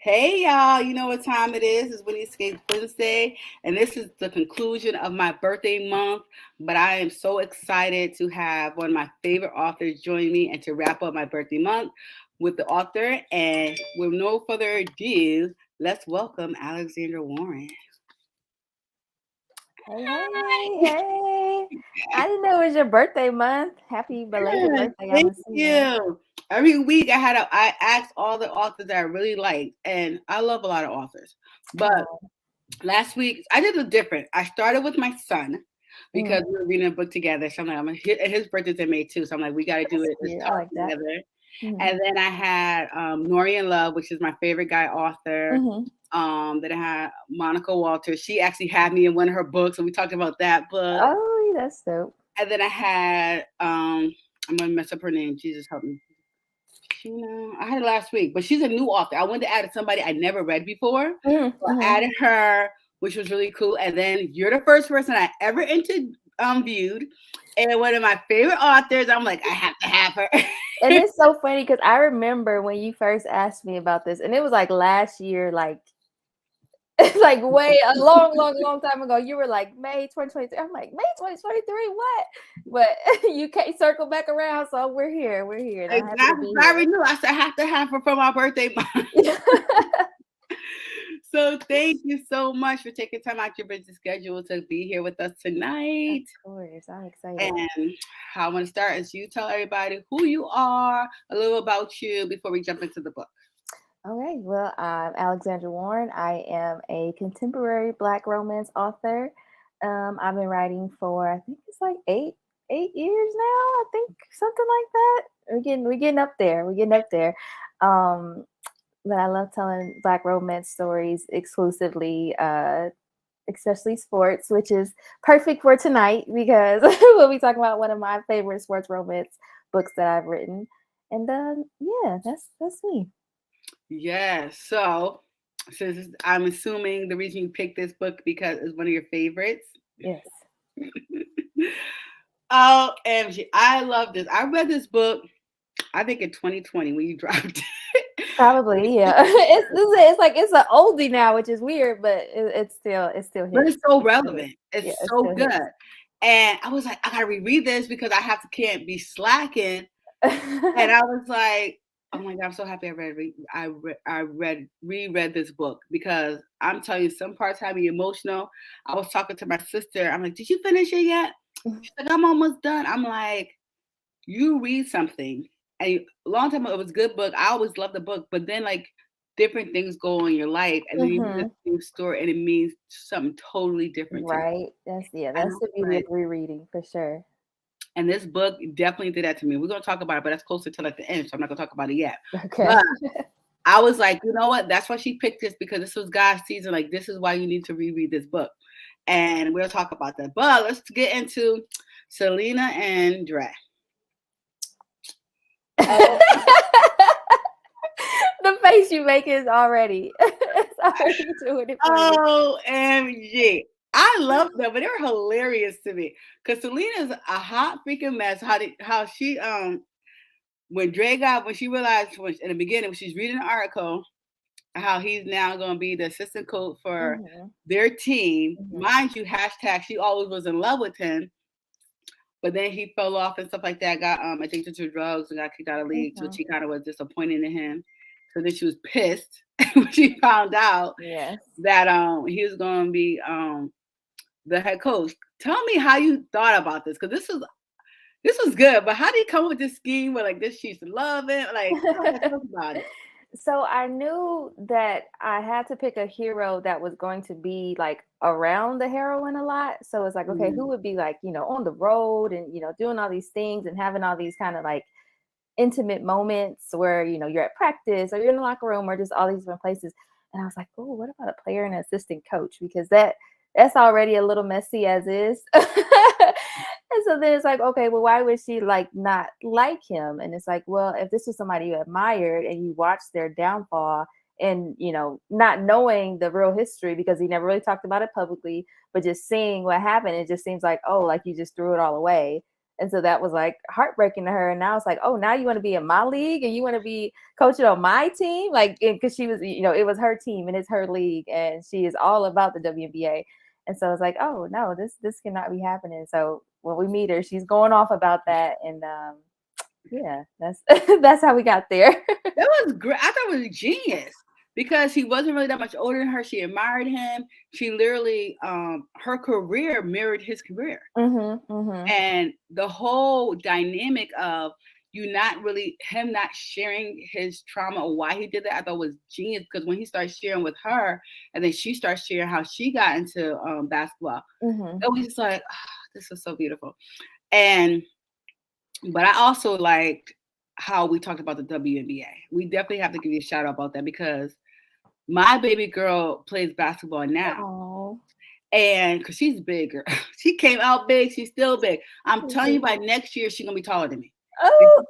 Hey y'all, you know what time it is? It's Whitney Escape Wednesday, and this is the conclusion of my birthday month. But I am so excited to have one of my favorite authors join me and to wrap up my birthday month with the author. And with no further ado, let's welcome Alexandra Warren. Hey, hey, hey. I didn't know it was your birthday month. Happy belated Yeah, birthday, I'm thank assuming. you. Every week I asked all the authors that I really liked, and I love a lot of authors. But Oh, last week I did a different. I started with my son because mm, we were reading a book together. So I'm like, his birthday's in May too. So I'm like, we got to do that's it. Let's cute. I talk like that. together. Mm-hmm. And then I had Nori in Love, which is my favorite guy author. Mm-hmm. Then I had Monica Walters. She actually had me in one of her books, and we talked about that book. Oh, that's dope. And then I had I'm gonna mess up her name. Jesus help me. I had it last week, but she's a new author. I wanted to add somebody I never read before. So I Mm-hmm. added her, which was really cool. And then you're the first person I ever interviewed, and one of my favorite authors. I'm like, I have to have her. And it's so funny because I remember when you first asked me about this, and it was like last year, like it's like way a long, long, long time ago. You were like May 2023. I'm like May 2023. What? But you can't circle back around, so we're here. We're here, and I'm happy to Exactly. be I here. already knew. I said I have to have her for my birthday month. So thank you so much for taking time out your busy schedule to be here with us Of tonight. course, I'm excited. And how I want to start is you tell everybody who you are, a little about you before we jump into the book. All right. Well, I'm Alexandra Warren. I am a contemporary Black romance author. I've been writing for I think it's like eight years now. I think something like that. We're getting up there. We're getting up there. Um, but I love telling Black romance stories exclusively, especially sports, which is perfect for tonight because we'll be talking about one of my favorite sports romance books that I've written. And yeah, that's me. Yes. So, since I'm assuming the reason you picked this book because it's one of your favorites. Yes. OMG. I love this. I read this book, I think in 2020 when you dropped it. Probably, yeah. It's like it's an oldie now, which is weird, but it still But hits. it's so It still hits. relevant. It's Yeah, it so still good. hits. And I was like, I gotta reread this because I have to can't be slacking. And I was like, oh my god, I'm so happy I reread this book because I'm telling you, some parts had me emotional. I was talking to my sister. I'm like, did you finish it yet? She's like, I'm almost done. I'm like, you read something, and a long time ago, it was a good book. I always loved the book, but then like different things go in your life, and then you read Hmm. the same story, and it means something totally different to you. Right. That's yeah. And I That's was the beauty like, of rereading for sure. and this book definitely did that to me. We're gonna talk about it, but that's closer to like the end, so I'm not gonna talk about it yet. Okay. But I was like, you know what? That's why she picked this because this was God's season. Like, this is why you need to reread this book. And we'll talk about that. But let's get into Selena and Dre. Oh, The face you make is already it's already doing it for me. OMG. I love them, but they were hilarious to me. Because Selena's a hot freaking mess. How she when Dre got when she realized in the beginning when she's reading the article how he's now going to be the assistant coach for Hmm. their team. Hmm. Mind you, hashtag she always was in love with him, but then he fell off and stuff like that. Got addicted to drugs and got kicked out of the league, so Hmm. she kind of was disappointed in him. So then she was pissed when she found out Yes. that he was going to be the head coach. Tell me how you thought about this because this was good, but how did he come up with this scheme where like this she's loving? Like, talk about it. So I knew that I had to pick a hero that was going to be like around the heroine a lot. So it's like, okay, Mhm. who would be like, on the road and, doing all these things and having all these kind of like intimate moments where, you're at practice or you're in the locker room or just all these different places. And I was like, oh, what about a player and an assistant coach? Because that's already a little messy as is. And so then it's like, okay, well, why would she like not like him? And it's like, well, if this was somebody you admired and you watched their downfall and, not knowing the real history because he never really talked about it publicly, but just seeing what happened, it just seems like, oh, like you just threw it all away. And so that was like heartbreaking to her. And now it's like, oh, now you want to be in my league and you want to be coaching on my team? Like, because she was, it was her team and it's her league and she is all about the WNBA. And so it's like, oh no, this cannot be happening. So when we meet her, she's going off about that. And yeah, that's that's how we got there. That was great. I thought it was genius because he wasn't really that much older than her. She admired him. She literally, her career mirrored his career. And the whole dynamic of him not sharing his trauma or why he did that, I thought was genius because when he started sharing with her and then she started sharing how she got into basketball, it was just like, oh, this is so beautiful. But I also liked how we talked about the WNBA. We definitely have to give you a shout out about that because my baby girl plays basketball now. Oh. And because she's bigger, she came out big. She's still big. I'm telling you, by next year, she's going to be taller than me. Oh,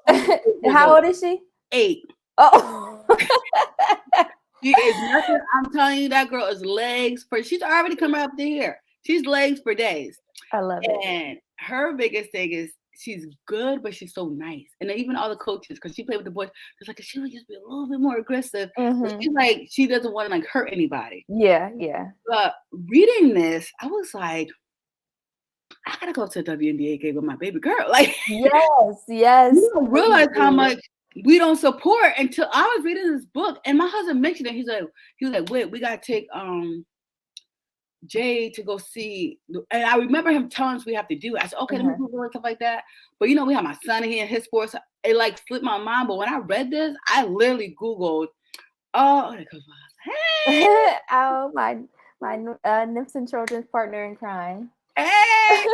how old is she? 8. Oh. She is nothing. I'm telling you, that girl is legs for, she's already coming up to here. She's legs for days. I love it. And her biggest thing is she's good, but she's so nice. And even all the coaches, because she played with the boys, it's like she would just be a little bit more aggressive. She's like, she doesn't want to like hurt anybody. Yeah. But reading this, I was like, I gotta go to a WNBA game with my baby girl. Like, yes. You don't realize how much we don't support until I was reading this book, and my husband mentioned it. He was like, wait, we gotta take Jay to go see, and I remember him telling us we have to do it. I said, okay, let me Google and stuff like that. But we have my son here and his sports. It like slipped my mind. But when I read this, I literally Googled, hey, oh my Nymphs and Children's partner in crime. Hey,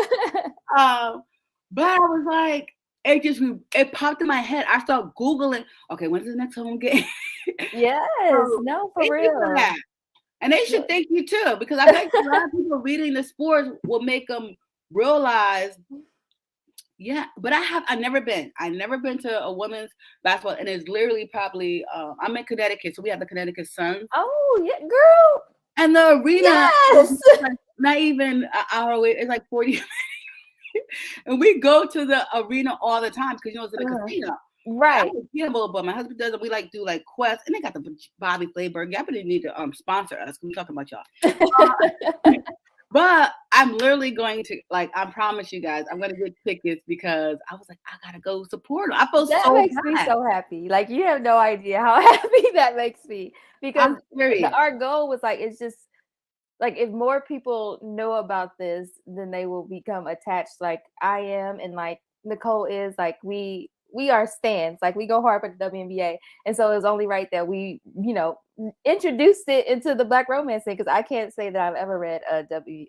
but I was like, it popped in my head. I started Googling, okay, when's the next home game? Yes, no, for real. And they should thank you too, because I think a lot of people reading the sports will make them realize, yeah. But I've never been to a women's basketball, and it's literally probably I'm in Connecticut, so we have the Connecticut Suns. Oh yeah, girl. And the arena is not even an hour away. It's like 40 and we go to the arena all the time because it's in a casino. Right. But my husband does it. We like do like quests, and they got the Bobby Flayberg. Y'all really need to sponsor us because we're talking about y'all. But I'm literally going to, like, I promise you guys, I'm going to get tickets because I was like, I gotta go support them. I feel that makes me so happy. Like, you have no idea how happy that makes me, because our goal was like, it's just like, if more people know about this, then they will become attached. Like I am, and like Nicole is, like we are stans, like we go hard for the WNBA. And so it was only right that we, introduced it into the Black romance thing, because I can't say that I've ever read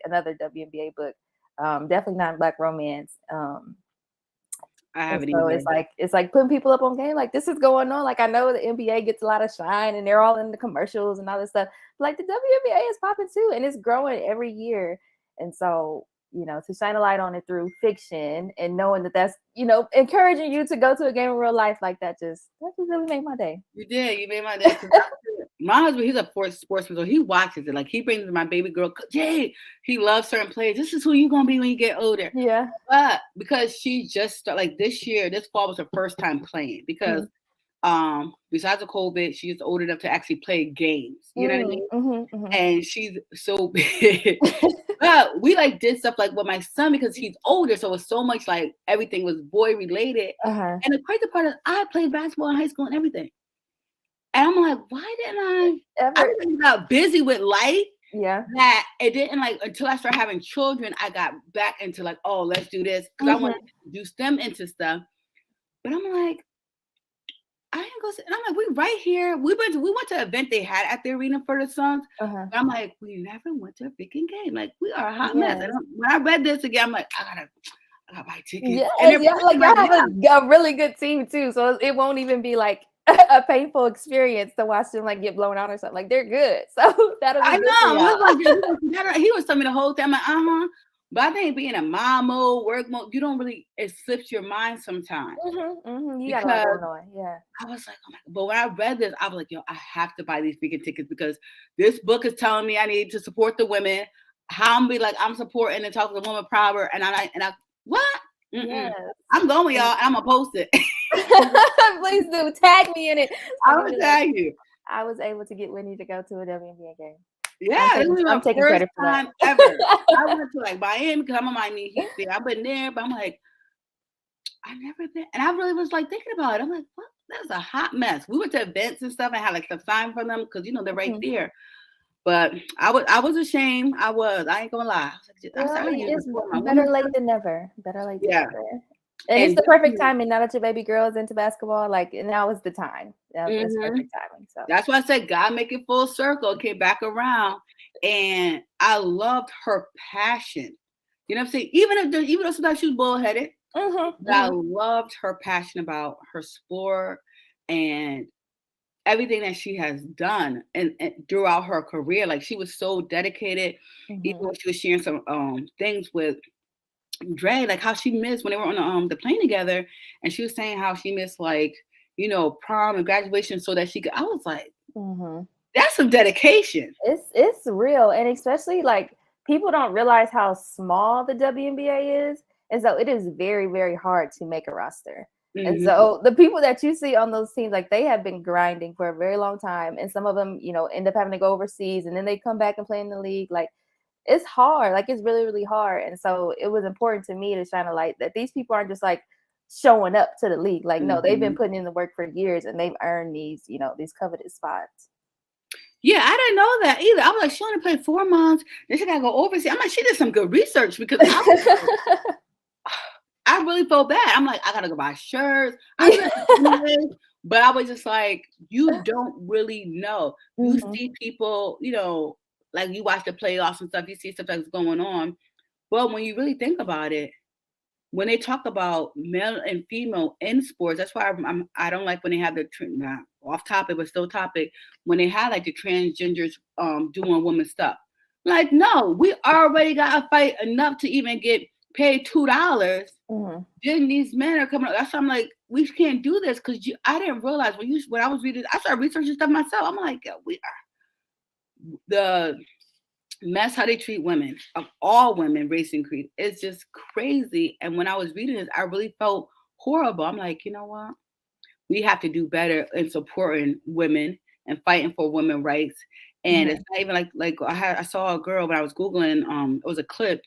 another WNBA book. Definitely not Black romance. I haven't so either. It's like putting people up on game. Like, this is going on. Like, I know the NBA gets a lot of shine and they're all in the commercials and all this stuff. But like, the WNBA is popping too, and it's growing every year. And so, to shine a light on it through fiction and knowing that that's, encouraging you to go to a game in real life, like that just really made my day. You did. You made my day. My husband, he's a sportsman, so he watches it. Like, he brings my baby girl, Jay. He loves certain players. This is who you're gonna be when you get older. Yeah. But because she just started, like this fall was her first time playing because besides the COVID, she's old enough to actually play games. You know what I mean? And she's so big. But we like did stuff like with my son because he's older, so it's so much like everything was boy related. And the crazy part is I played basketball in high school and everything. And I'm like, why didn't I got busy with life. Yeah. That it didn't, like, until I started having children, I got back into like, oh, let's do this. Because I wanted to introduce them into stuff. But I'm like, I didn't go. And I'm like, we right here. We went to an event they had at the arena for the Suns. And I'm like, we never went to a freaking game. Like, we are a hot mess. And when I read this again, I'm like, I gotta buy tickets. Like, y'all have a really good team too, so it won't even be like a painful experience to watch them like get blown out or something. Like, they're good, so that'll be. I know. Like, he was telling me the whole time. I'm like, But I think being a mom mode, work mode, you don't really, it slips your mind sometimes. You got a lot going on. Yeah. I was like, oh my God. But when I read this, I was like, yo, I have to buy these freaking tickets because this book is telling me I need to support the women. How I'm be like, I'm supporting and talking to the woman power. And I what? Mm-mm. Yes. I'm going, y'all. I'm gonna post it. Please do tag me in it. So I I'm can gonna be like, tell you. I was able to get Whitney to go to a WNBA game. Yeah, this was I'm my taking first credit for time ever. I went to like Miami because I'm a Miami Heat fan. I've been there, but I'm like, I never been, and I really was like thinking about it. I'm like, what? That's a hot mess. We went to events and stuff and had like some sign from them because they're right Mhm. there. But I was ashamed. I ain't gonna lie. I said, Well, I need to it's support my better woman. late than never. Better late than Yeah, never. And it's and the perfect timing now that your baby girl is into basketball. Like now is the time. It's mm-hmm. perfect timing. So That's why I said God make it full circle, came back around. And I loved her passion. You know what I'm saying? Even though sometimes she was bullheaded, but I loved her passion about her sport and everything that she has done and throughout her career. Like she was so dedicated, even when she was sharing some things with Dre, like how she missed when they were on the plane together, and she was saying how she missed like prom and graduation so that she could. I was like, that's some dedication. it's real, and especially like people don't realize how small the WNBA is, and so it is very very hard to make a roster. And Mm-hmm. so the people that you see on those teams, like they have been grinding for a very long time, and some of them, end up having to go overseas, and then they come back and play in the league. Like it's hard, like it's really really hard, and so it was important to me to shine a light that these people aren't just like showing up to the league. Like no, they've been Mm-hmm. putting in the work for years, and they've earned these coveted spots. Yeah, I didn't know that either. I was like, she only played 4 months. Then she gotta go overseas. I'm like, she did some good research because I really felt bad. I'm like, I gotta go buy shirts. I do that anyway, but I was just like, you don't really know. You see people, like you watch the playoffs and stuff. You see stuff that's going on, but when you really think about it, when they talk about male and female in sports, that's why I don't like when they have off topic but still topic when they have like the transgenders doing women stuff. Like, no, we already got to fight enough to even get paid $2. Then these men are coming up. That's why I'm like, we can't do this because I didn't realize when I was reading, I started researching stuff myself. I'm like, yeah, we are the mess how they treat women of all women racing creed. It's just crazy. And when I was reading this, I really felt horrible. I'm like, you know what? We have to do better in supporting women and fighting for women rights. And it's not even like I saw a girl when I was Googling, it was a clip.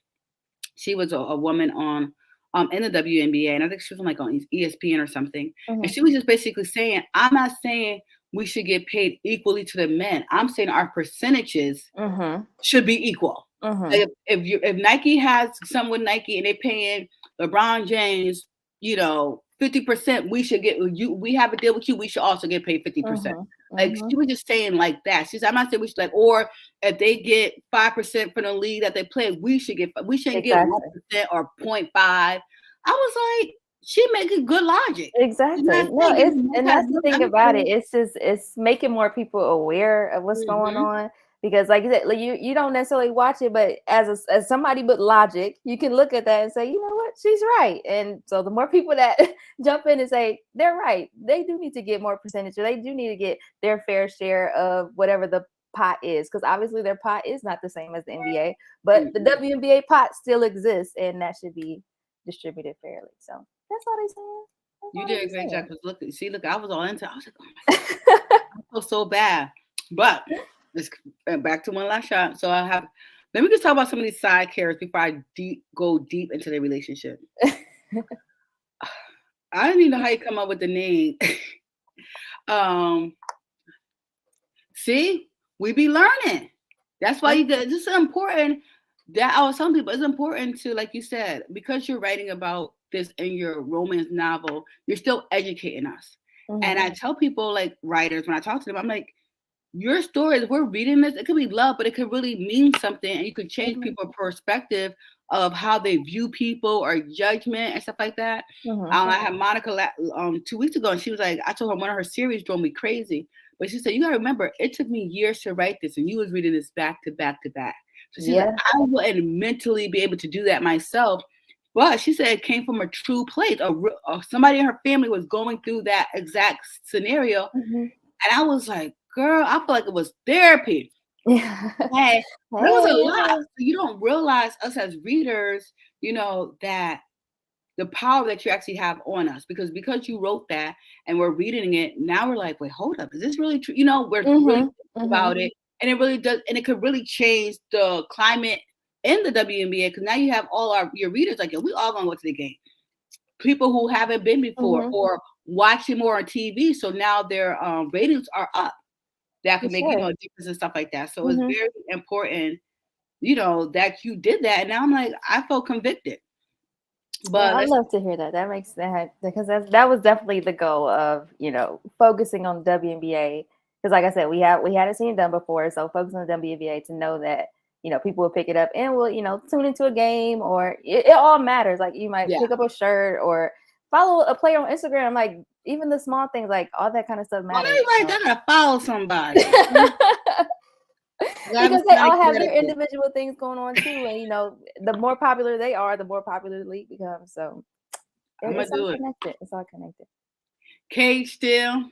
She was a woman on in the WNBA, and I think she was on ESPN or something. And she was just basically saying, I'm not saying we should get paid equally to the men. I'm saying our percentages should be equal. Like if Nike has some with Nike and they're paying LeBron James, 50%, we should get you. We have a deal with you. We should also get paid 50%. Like she was just saying like that. She's I'm not saying we should or if they get 5% from the league that they play, we shouldn't get 1% or 0.5. I was like, she making good logic. Exactly. No, and that's the thing about it. It's making more people aware of what's going on because, like you said, like you don't necessarily watch it, but as somebody with logic, you can look at that and say, you know what, she's right. And so the more people that jump in and say they're right, they do need to get more percentage, or they do need to get their fair share of whatever the pot is, because obviously their pot is not the same as the NBA, but the WNBA pot still exists, and that should be distributed fairly. So that's all they saying. You did a great job. Look, I was all into it. I was like, oh my God, I feel so bad. But let's back to one last shot. So let me just talk about some of these side characters before I go deep into their relationship. I don't even know how you come up with the name. See, we be learning. That's why this is important. That I was telling people it's important to, like you said, because you're writing about this in your romance novel, you're still educating us. And I tell people, like writers, when I talk to them, I'm like, your story, if we're reading this, it could be love, but it could really mean something, and you could change people's perspective of how they view people or judgment and stuff like that. I had Monica 2 weeks ago, and she was like, I told her one of her series drove me crazy, but she said, you gotta remember, it took me years to write this, and you was reading this back to back to back. So she's like, I wouldn't mentally be able to do that myself. But she said it came from a true place. Somebody in her family was going through that exact scenario. And I was like, girl, I feel like it was therapy. Hey, there was a lot. So you don't realize us as readers, that the power that you actually have on us, because you wrote that and we're reading it now, we're like, wait, hold up, is this really true? We're really Mhm. thinking Mhm. about it, and it really does, and it could really change the climate in the WNBA, because now you have all your readers like, yo, we all gonna go to the game. People who haven't been before Mhm. or watching more on TV, so now their ratings are up. That For could make, sure. a difference and stuff like that. So it's Mhm. very important, that you did that. And now I'm like, I felt convicted. Well, But I let's love to hear that. That makes that because that was definitely the goal of focusing on the WNBA. Because like I said, we hadn't seen it done before, so focus on the WNBA to know that people will pick it up and will tune into a game, or it all matters. Like you might yeah. pick up a shirt or follow a player on Instagram. Like even the small things, like all that kind of stuff Well, matters. everybody gotta follow somebody. Gotta be Because they somebody all have their credible. individual things going on too, and the more popular they are, the more popular the league becomes. So I'm gonna it's all do it. connected. It's all connected. Cage still.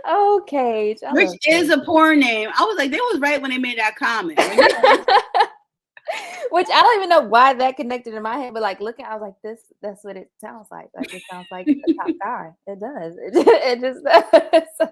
Oh, Cage. I Which love is Cage. a porn name. I was like, they was right when they made that comment. Which I don't even know why that connected in my head, but like looking, I was like, that's what it sounds like. Like it sounds like a top guy. It does. It just does.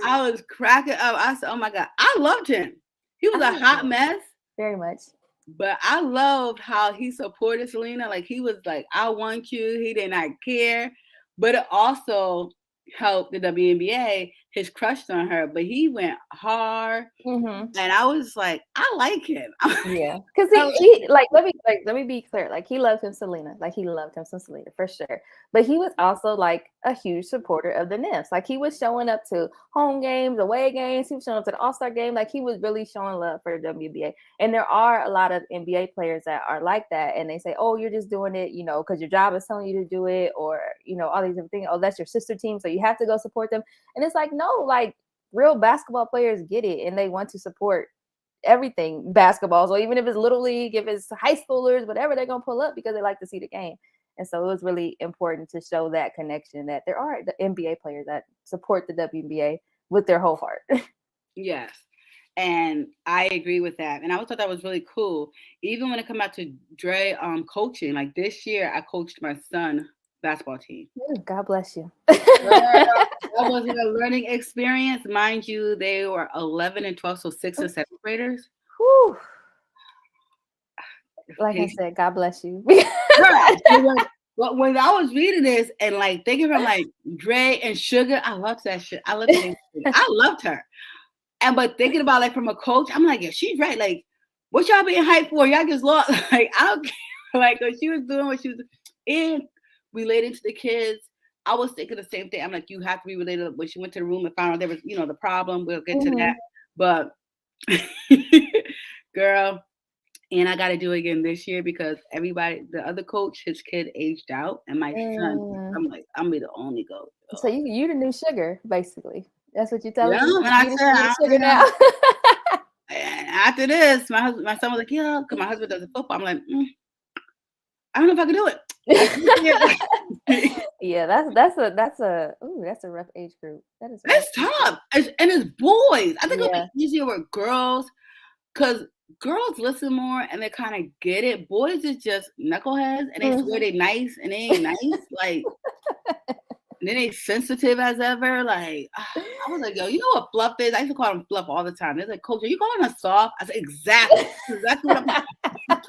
I was cracking up. I said, oh my God. I loved him. He was I a love hot it mess. very much. But I loved how he supported Selena. Like he was like, I want you. He did not care. But it also helped the WNBA. His crush on her, but he went hard. Mm-hmm. And I was like, I like him. Yeah, because I he let me be clear. Like he loved him, Selena. Like he loved him some Selena for sure. But he was also like a huge supporter of the Nymphs. Like he was showing up to home games, away games. He was showing up to the All-Star game. Like he was really showing love for the WNBA. And there are a lot of NBA players that are like that, and they say, "Oh, you're just doing it, because your job is telling you to do it," or all these different things. Oh, that's your sister team, so you have to go support them. And it's like, no, like real basketball players get it, and they want to support everything basketball. So even if it's little league, if it's high schoolers, whatever, they're gonna pull up because they like to see the game. And so it was really important to show that connection, that there are the NBA players that support the WNBA with their whole heart. yes. And I agree with that. And I always thought that was really cool. Even when it come out to Dre coaching, like this year I coached my son basketball team. God bless you. Girl, that was a learning experience. Mind you, they were 11 and 12, so 6th and 7th graders. Whew. Like I said, God bless you. But when I was reading this and like thinking from like Dre and Sugar, I loved that shit. I loved the I loved her. And but thinking about like from a coach, I'm like, yeah, she's right. Like, what y'all being hyped for? Y'all just lost. Like, I don't care. Like, what she was doing, what she was, and relating to the kids. I was thinking the same thing. I'm like, you have to be related. When she went to the room and found out there was, the problem. We'll get to that. But, girl, and I got to do it again this year because the other coach, his kid aged out, and my son, I'm like, I'm be the only go. So you the new Sugar, basically. That's what you're telling Yeah, me. and I You said, the Sugar now. And after this, my son was like, yeah, because my husband does the football. I'm like, I don't know if I can do it. Yeah, that's a rough age group. That is it's tough. And it's boys. I think it'll be easier with girls because girls listen more and they kind of get it. Boys is just knuckleheads and they swear they nice and they ain't nice. Like, and then they sensitive as ever. Like, I was like, yo, you know what fluff is? I used to call them fluff all the time. They're like, Coach, are you calling us soft? I said, exactly. Exactly what I'm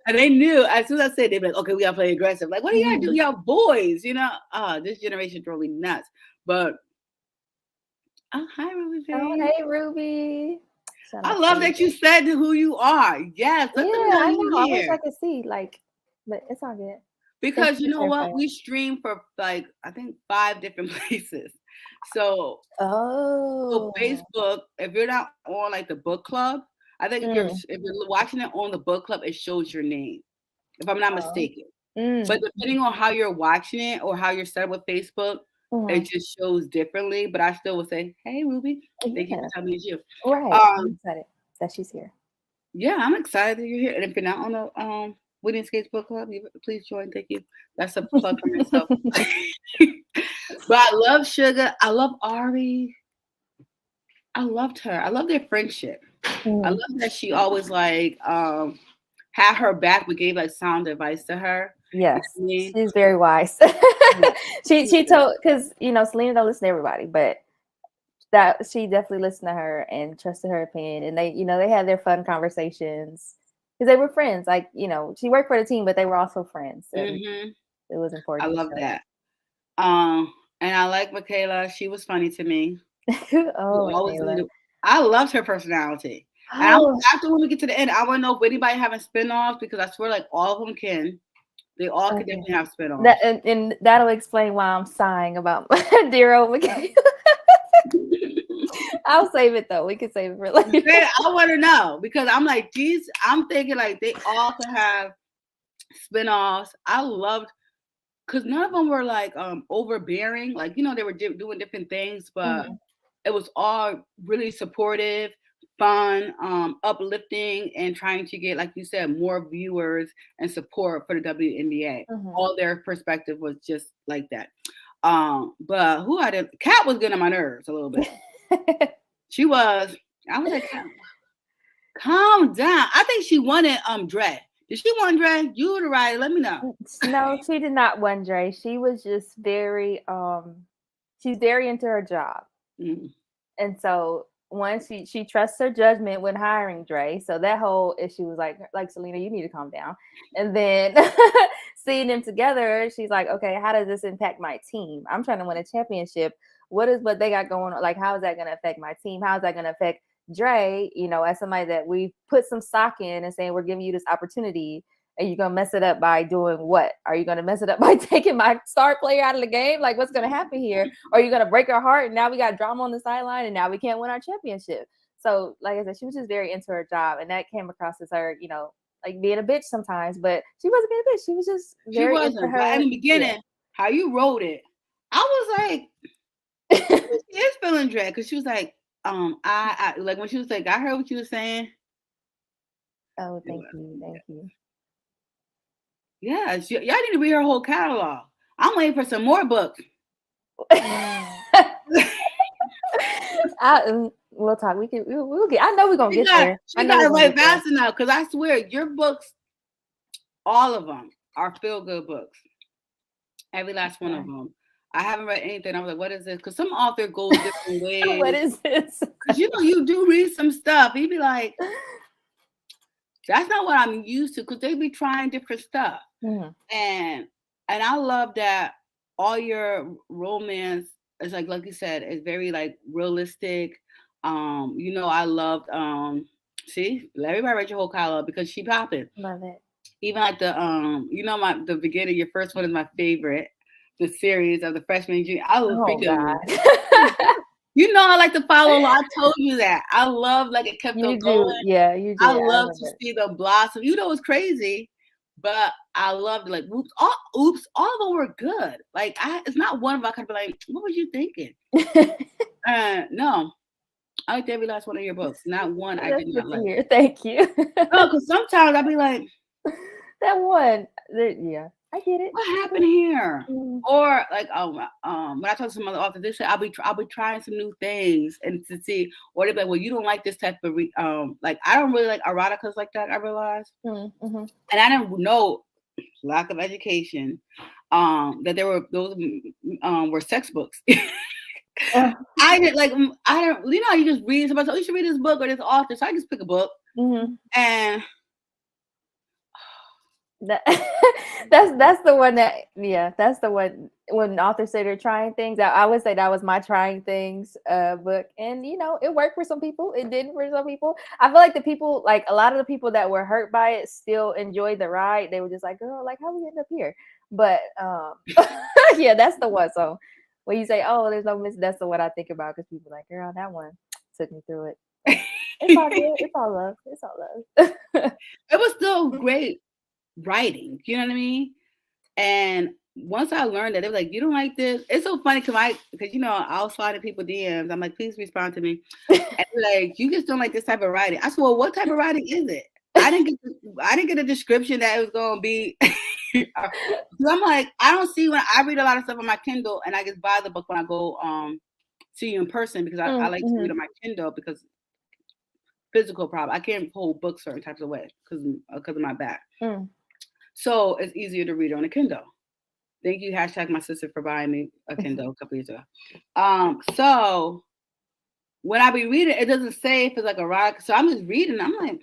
And they knew as soon as I said, they'd be like, okay, we gotta play aggressive. Like, what do y'all do? Y'all boys, this generation drove me nuts. But hi Ruby. Oh, hey Ruby. I love that you said who you are. Yes, let them know I you know. here. I wish I could see, but it's all good. Because you know what? We stream for like I think 5 different places. So Facebook, if you're not on like the book club, I think if you're watching it on the book club, it shows your name, if I'm not mistaken. But depending on how you're watching it or how you're set up with Facebook, it just shows differently. But I still would say, hey Ruby, thank you for telling me it's you. Right. I'm excited that she's here. Yeah, I'm excited that you're here. And if you're not on the Whitney Skates Book Club, please join. Thank you. That's a plug for myself. But I love Sugar. I love Ari. I loved her. I love their friendship. I love that she always like had her back, but gave like sound advice to her. You Yes, know what I mean? she's very wise. Yeah. She told, because Selena don't listen to everybody, but that she definitely listened to her and trusted her opinion, and they had their fun conversations because they were friends. Like she worked for the team, but they were also friends, and Hmm. it was I important to love show that. And I like Michaela. She was funny to me. that. You Oh, always Michaela. need to, I loved her personality. And Oh, after when we get to the end, I want to know if anybody having spinoffs because I swear, like all of them can. They all could okay. definitely have That spinoffs. and that'll explain why I'm sighing about dear old Michaela. I'll save it though. We can save it for later. I want to know because I'm like, geez, I'm thinking like they all could have spinoffs. I loved because none of them were like overbearing. Like they were doing different things, but Mhm, it was all really supportive, fun, uplifting, and trying to get, like you said, more viewers and support for the WNBA. mhm. All their perspective was just like that. But who I did Kat was getting on my nerves a little bit. She was. I was like, Kat, calm down. I think she wanted Dre. Did she want Dre? You were the right. Let me know. No, she did not want Dre. She was just very she's very into her job. Mm. And so once she trusts her judgment when hiring Dre. So that whole issue was like Selena, you need to calm down. And then seeing them together, she's like, okay, how does this impact my team? I'm trying to win a championship. What they got going on? Like, how is that going to affect my team? How is that going to affect Dre? As somebody that we put some stock in and saying we're giving you this opportunity, and you're gonna mess it up by doing what? Are you gonna mess it up by taking my star player out of the game? Like, what's gonna happen here? Or are you gonna break her heart and now we got drama on the sideline and now we can't win our championship? So, like I said, she was just very into her job, and that came across as her, like being a bitch sometimes, but she wasn't being a bitch. She was just She very into wasn't. But in her. the Yeah. beginning, how you wrote it, I was like, she is feeling dread because she was like, I like when she was like, I heard what you were saying. Oh, thank you, thank you. Yeah, y'all need to read her whole catalog. I'm waiting for some more books. We'll talk. We'll get. I know we're gonna She get got there. I she know got we're it gonna right get there. fast enough because I swear your books, all of them, are feel good books. Every last one of Okay. them. I haven't read anything. I was like, what is this? Because some author goes different What ways. is this? Because you do read some stuff. You'd be like, that's not what I'm used to. Because they be trying different stuff. Mhm. and and I love that all your romance is like you said, is very like realistic. I loved see, everybody read your whole catalog because she popping. Love it. Even like the beginning, your first one is my favorite. The series of the freshman and junior. I was Oh freaking God. I like to follow along. I told you that. I love like it kept on You do. going. Yeah, you I did. I love to remember. see them blossom. It's crazy, but I loved like all of them were good. Like it's not one of them I could be like, what was you thinking? No, I liked every last one of your books. Not one I That's did good not to like. hear. Thank you. No, because sometimes I'd be like, That one. Yeah, I get it. what happened here? Mm. Or like, when I talk to some other authors, they say I'll be trying some new things and to see, or they're like, well, you don't like this type of like I don't really like eroticas like that. I realized, Mm-hmm. and I didn't know lack of education, that there were those were sex books. I didn't like I don't you just read somebody, oh, you should read this book or this author, so I just pick a book Mm-hmm. and That, that's the one that's the one when authors say they're trying things. I would say that was my trying things book, and it worked for some people, it didn't for some people. I feel like the people, like a lot of the people that were hurt by it, still enjoyed the ride. They were just like, girl, like how we end up here? But yeah, that's the one. So when you say, oh, there's no miss, that's the one I think about, because people are like, girl, that one took me through it. But it's all good, it's all love, it's all love. it was still great writing. You know what I mean? And once I learned that, they were like, "You don't like this." It's so funny because I'll slide in people DMs. I'm like, "Please respond to me." And they're like, "You just don't like this type of writing." I said, "Well, what type of writing is it?" I didn't get a description that it was going to be. I'm like, I don't see when I read a lot of stuff on my Kindle, and I just buy the book when I go see you in person because I like to read Mm-hmm. on my Kindle because physical problem. I can't hold books certain types of way because of my back. Mm. So it's easier to read on a Kindle. Thank you, hashtag my sister, for buying me a Kindle a couple years ago. So when I be reading, it doesn't say if it's like a rock. So I'm just reading. I'm like,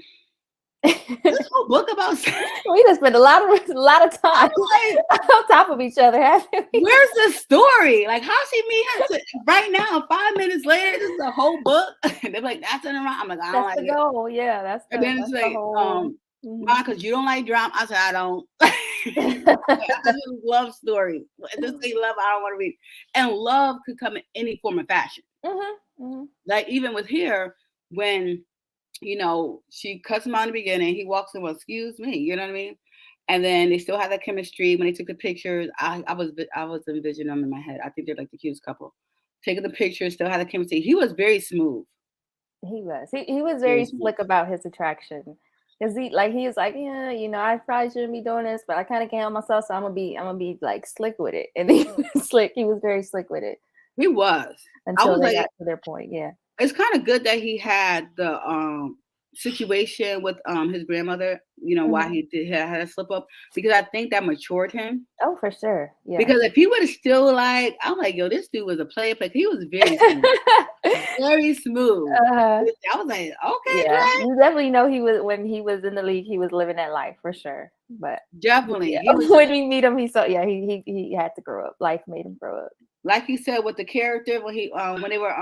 this whole book about sex. We just spent a lot of time Like, on top of each other, haven't we? where's the story? Like, how she meet him right now? 5 minutes later, this is the whole book. They're like, that's in around. I'm like, I don't That's like the it. goal. Yeah, And then it's like, whole. why? Because you don't like drama. I said, I don't. I just love stories. Just say love. I don't want to read. And love could come in any form of fashion. Like even with here, when she cuts him out in the beginning, he walks in. Well, excuse me, you know what I mean? And then they still had that chemistry when they took the pictures. I was envisioning them in my head. I think they're like the cutest couple. Taking the pictures, still had the chemistry. He was very smooth. He was. He was very slick about his attraction. Cause he was like, yeah, I probably shouldn't be doing this, but I kind of can't help myself, so I'm gonna be like slick with it. And he was slick. He was very slick with it. He was. Until they got to their point. Yeah. It's kind of good that he had the situation with his grandmother, why he had a slip up, because I think that matured him. Oh, for sure. Yeah. Because if he would have still I'm like, yo, this dude was a player. He was very smooth. Very smooth. I was like, okay, yeah. You definitely know when he was in the league, he was living that life for sure. But definitely, yeah. When we meet him, he had to grow up. Life made him grow up. Like you said with the character when they were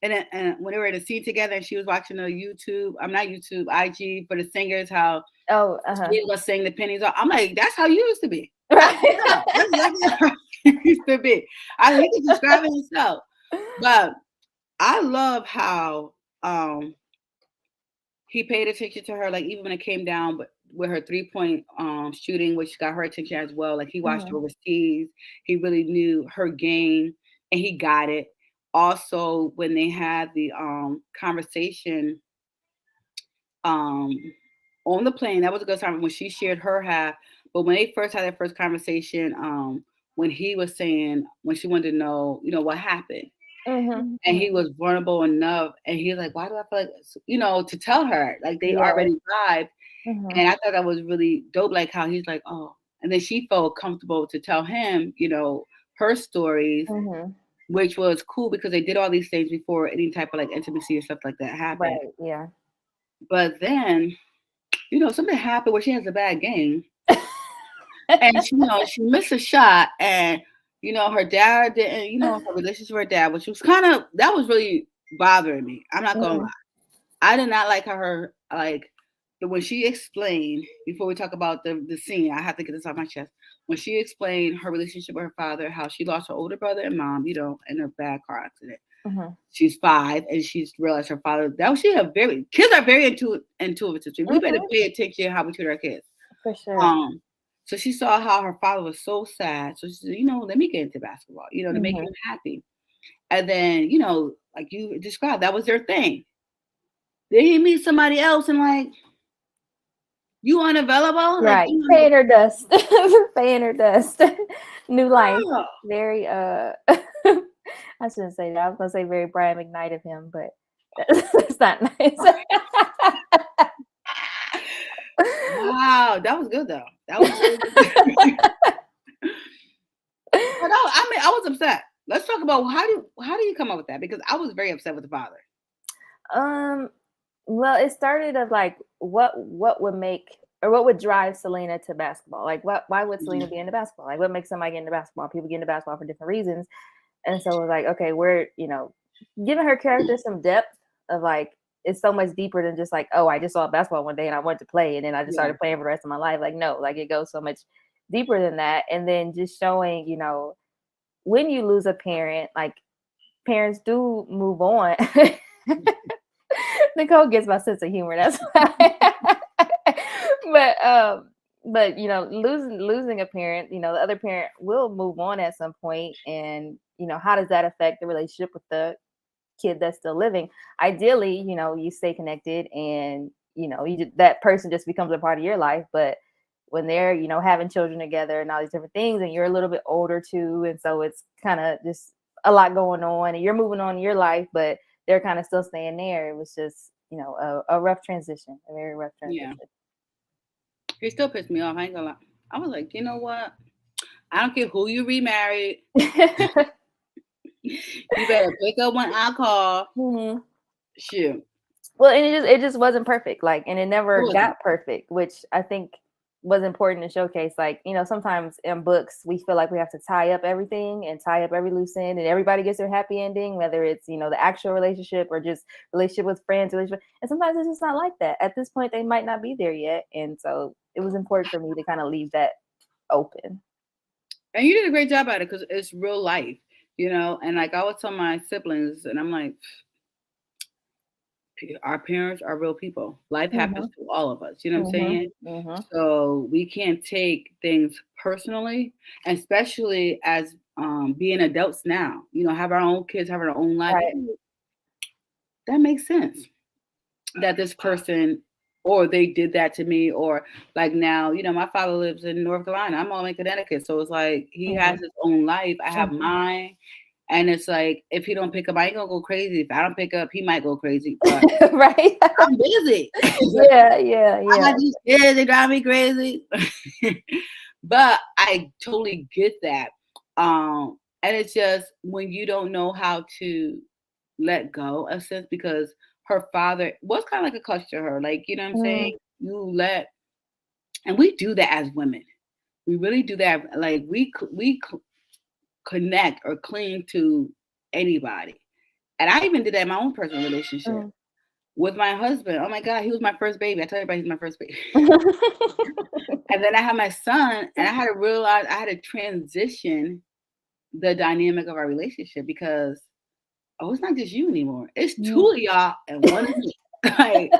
and when they were in a scene together and she was watching the YouTube, not YouTube, IG for the singers, how he was saying the pennies off. I'm like, that's how you used to be. Right. That's exactly how you used to be. I think he's describing himself. But I love how he paid attention to her, like even when it came down with her 3-point shooting, which got her attention as well. Like he watched her overseas. He really knew her game and he got it. Also, when they had the conversation on the plane, that was a good time when she shared her half. But when they first had their first conversation, when he was saying, when she wanted to know, what happened. And he was vulnerable enough, and he was like, "Why do I feel like, to tell her like they already vibed?" And I thought that was really dope, like how he's like, "Oh," and then she felt comfortable to tell him, her stories, which was cool because they did all these things before any type of like intimacy or stuff like that happened. Right. Yeah. But then, something happened where she has a bad game, and she missed a shot, and her dad didn't, her relationship with her dad, which was that was really bothering me. I'm not gonna lie. I did not like her, like, when she explained, before we talk about the scene, I have to get this off my chest. When she explained her relationship with her father, how she lost her older brother and mom, in a bad car accident. She's 5, and she's realized her father, kids are very intuitive. We better pay attention how we treat our kids. For sure. So she saw how her father was so sad. So she said, let me get into basketball, to make him happy. And then, like you described, that was their thing. Then he meet somebody else and like, you unavailable? Right. Like, paying her dust. Paying her dust. New life. Very I shouldn't say that. I was gonna say very Brian McKnight of him, but it's not nice. Wow, that was good though. That was really good. But I was upset. Let's talk about how do you come up with that? Because I was very upset with the father. Well, it started of like what would make or what would drive Selena to basketball? Like why would Selena be into basketball? Like what makes somebody get into basketball? People get into basketball for different reasons. And so it was like, okay, we're, giving her character some depth of like, it's so much deeper than just like, oh, I just saw basketball one day and I wanted to play and then I just started playing for the rest of my life. Like, no, like it goes so much deeper than that. And then just showing, when you lose a parent, like parents do move on. Nicole gets my sense of humor. That's why. But losing a parent, the other parent will move on at some point, and how does that affect the relationship with the kid that's still living? Ideally, you stay connected, and that person just becomes a part of your life. But when they're having children together and all these different things, and you're a little bit older too, and so it's kind of just a lot going on, and you're moving on in your life, but they're kind of still staying there. It was just a rough transition, a very rough Yeah. transition. He still pissed me off. I ain't gonna lie. I was like, you know what? I don't care who you remarried. You better pick up when I call. Mhm. Shoot. Well, and it just wasn't perfect, like, and it It never wasn't. got perfect, which I think was important to showcase. Like, sometimes in books we feel like we have to tie up everything and tie up every loose end, and everybody gets their happy ending, whether it's the actual relationship or just relationship with friends, relationship. And sometimes it's just not like that. At this point, they might not be there yet, and so it was important for me to kind of leave that open. And you did a great job at it because it's real life, And like I would tell my siblings, and I'm like, our parents are real people. Life happens Mhm. to all of us. You know what I'm Mhm. saying? Mhm. So we can't take things personally, especially as being adults now. Have our own kids, have our own life. Right. That makes sense. That this person or they did that to me, or like now, my father lives in North Carolina. I'm all in Connecticut. So it's like he has Mhm. his own life. I have Mhm. mine. And it's like if he don't pick up, I ain't gonna go crazy. If I don't pick up, he might go crazy. But Right. I'm busy. Yeah. Yeah. I Yeah. got these kids, they drive me crazy. But I totally get that. And it's just when you don't know how to let go a sense because her father was kind of like a clutch to her. Like, you know what I'm Mm. saying? And we do that as women. We really do that. Like connect or cling to anybody. And I even did that in my own personal relationship Mm. with my husband. Oh my God, he was my first baby. I tell everybody he's my first baby. And then I had my son, and I had to realize I had to transition the dynamic of our relationship because it's not just you anymore. It's two Mm. of y'all and one of me. Like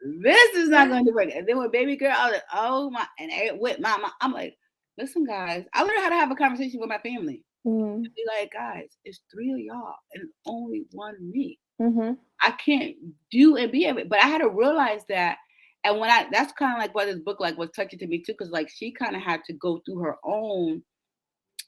this is not going to work. And then with baby girl, I was like, oh my, and with mama, I'm like, listen, guys, I learned how to have a conversation with my family. Mm. Be like, guys, it's three of y'all and only one me. Mhm. I can't do and be every, but I had to realize that. And that's kind of like why this book like was touching to me too, because like she kind of had to go through her own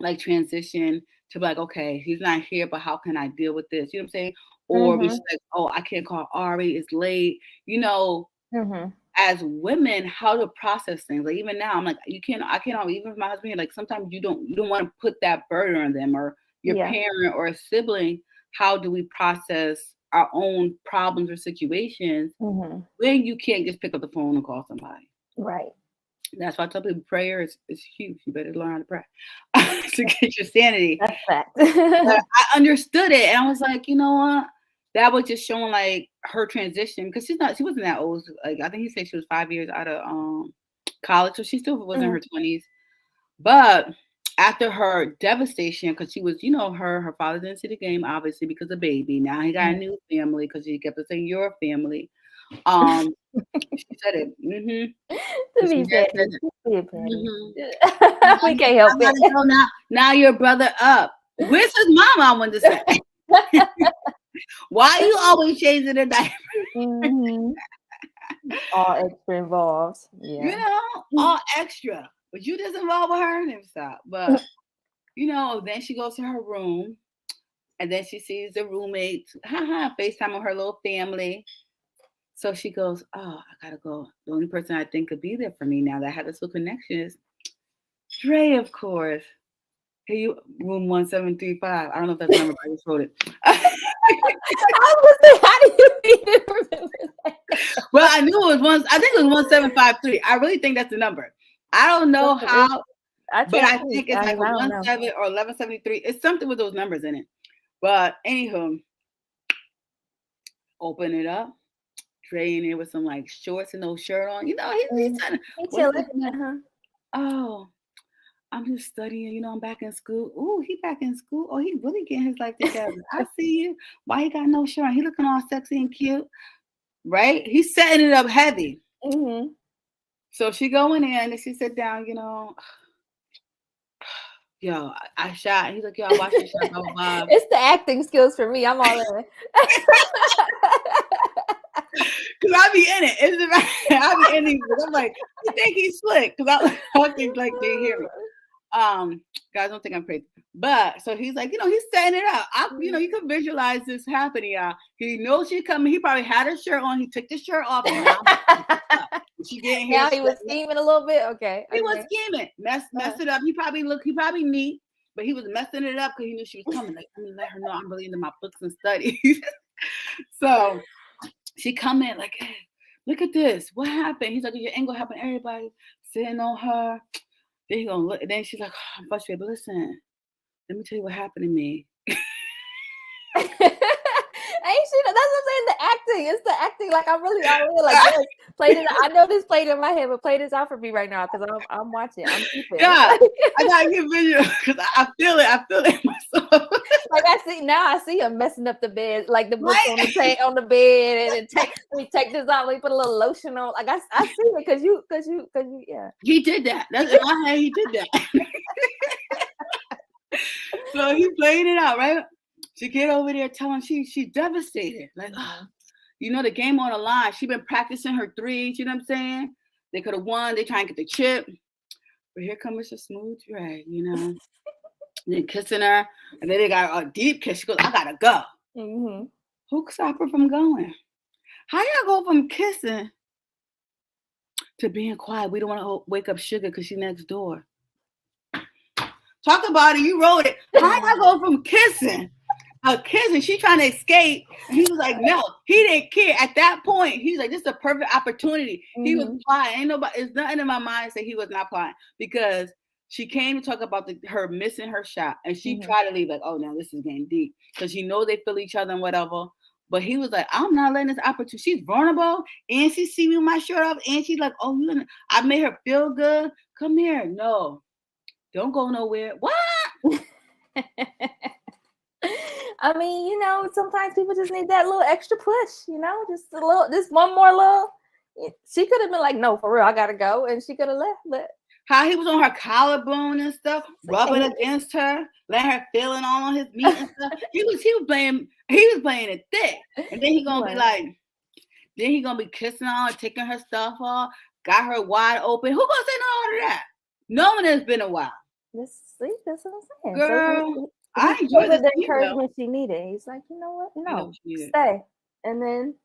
like transition to be like, okay, he's not here, but how can I deal with this? You know what I'm saying? Or be Mhm. like, oh, I can't call Ari, it's late. Mhm. As women, how to process things. Like even now, I'm like, I can't even with my husband here, like sometimes you don't want to put that burden on them or your Yeah. parent or a sibling. How do we process our own problems or situations Mhm. when you can't just pick up the phone and call somebody? Right. That's why I tell people prayer is huge. You better learn how to pray to get your sanity. That's fact. But I understood it, and I was like, you know what? That was just showing like her transition because she wasn't that old. Like I think he said she was 5 years out of college, so she still was in her Mhm. 20s. But after her devastation, because she was, her father didn't see the game obviously because of baby. Now he got a Mhm. new family because he kept saying your family. Um, she said it. To This be man said petty. it. Just be petty. Mhm. We can't help I it. gotta go now. Now your brother up. Where's his mom? I want to say. Why you always changing the diaper? Mhm. All extra involved. You Yeah. know, all extra. But you just involved with her and stop. But then she goes to her room and then she sees the roommates, FaceTime with her little family. So she goes, oh, I gotta go. The only person I think could be there for me now that I have this little connection is Dre, of course. Hey, you room 1735. I don't know if that's the number, but I just wrote it. I was gonna say, how do you even remember that? Well, I knew it was one. I think it was 1753. I really think that's the number. I don't know how, I but try I too. think it's I like a don't know. 17 or 1173. It's something with those numbers in it. But anywho, open it up. Dre in there with some like shorts and no shirt on. He's Mhm. trying to. He What is chilling. he doing? Uh-huh. Oh, I'm just studying. I'm back in school. Ooh, he back in school. Oh, he really getting his life together. I see you. Why he got no shirt on? He looking all sexy and cute, right? He's setting it up heavy. Mhm. So she going in and she sit down. Yo, I shot. He's like, yo, I watched your shot, blah, blah, blah. It's the acting skills for me. I'm all in. Cause I be in it. It's about, I be in it. I'm like, you think he's slick? Cause I think like they hear me. Guys don't think I'm crazy. But so he's like, he's setting it up. Mhm. You can visualize this happening, y'all. He knows she's coming. He probably had her shirt on. He took the shirt off, and now she getting here. Now he was scheming a little bit. Okay. He was Okay. scheming, mess it up. He probably neat, but he was messing it up because he knew she was coming. Like, let me let her know I'm really into my books and studies. So she come in like, hey, look at this. What happened? He's like, your ain't gonna happen. Everybody sitting on her. Then he gonna look. And then she's like, oh, I'm frustrated. But listen, let me tell you what happened to me. Ain't she? That's what I'm saying. The acting. It's the acting. Like I'm really all in. Like yes, played it. I know this played in my head, but play this out for me right now because I'm watching. I'm keeping. Yeah, I gotta get video because I feel it. I feel it myself. Like I see him messing up the bed, like the books on the bed, and we take this out. We put a little lotion on. Like I see it because you yeah. He did that. That's in my head. He did that. So he played it out, right? She get over there telling she devastated. Like, the game on the line. She been practicing her threes. You know what I'm saying? They could have won. They try and get the chip. But here comes Mr. Smooth Drag, then kissing her. And then they got a deep kiss. She goes, I gotta go. Mm-hmm. Who could stop her from going? How y'all go from kissing to being quiet? We don't want to wake up Sugar because she's next door. Talk about it. You wrote it. How y'all go from kissing? She trying to escape. And he was like, no, he didn't care. At that point, he's like, this is a perfect opportunity. Mm-hmm. He was plotting. It's nothing in my mind say he was not plotting because she came to talk about her missing her shot. And she tried to leave like, oh, no, this is getting deep. Because they feel each other and whatever. But he was like, I'm not letting this opportunity. She's vulnerable. And she see me with my shirt off. And she's like, oh, I made her feel good. Come here. No, don't go nowhere. What? I mean, sometimes people just need that little extra push, just one more little. She could have been like, no, for real, I gotta go. And she could have left. But how he was on her collarbone and stuff, rubbing against her, letting her feel it all on his meat and stuff. He was playing it thick. And then he gonna be like, then he gonna be kissing her, taking her stuff off, got her wide open. Who gonna say no to that? No one has been a while. That's what I'm saying. Girl. So I enjoyed the encouragement she needed. He's like, you know what? No, stay. And then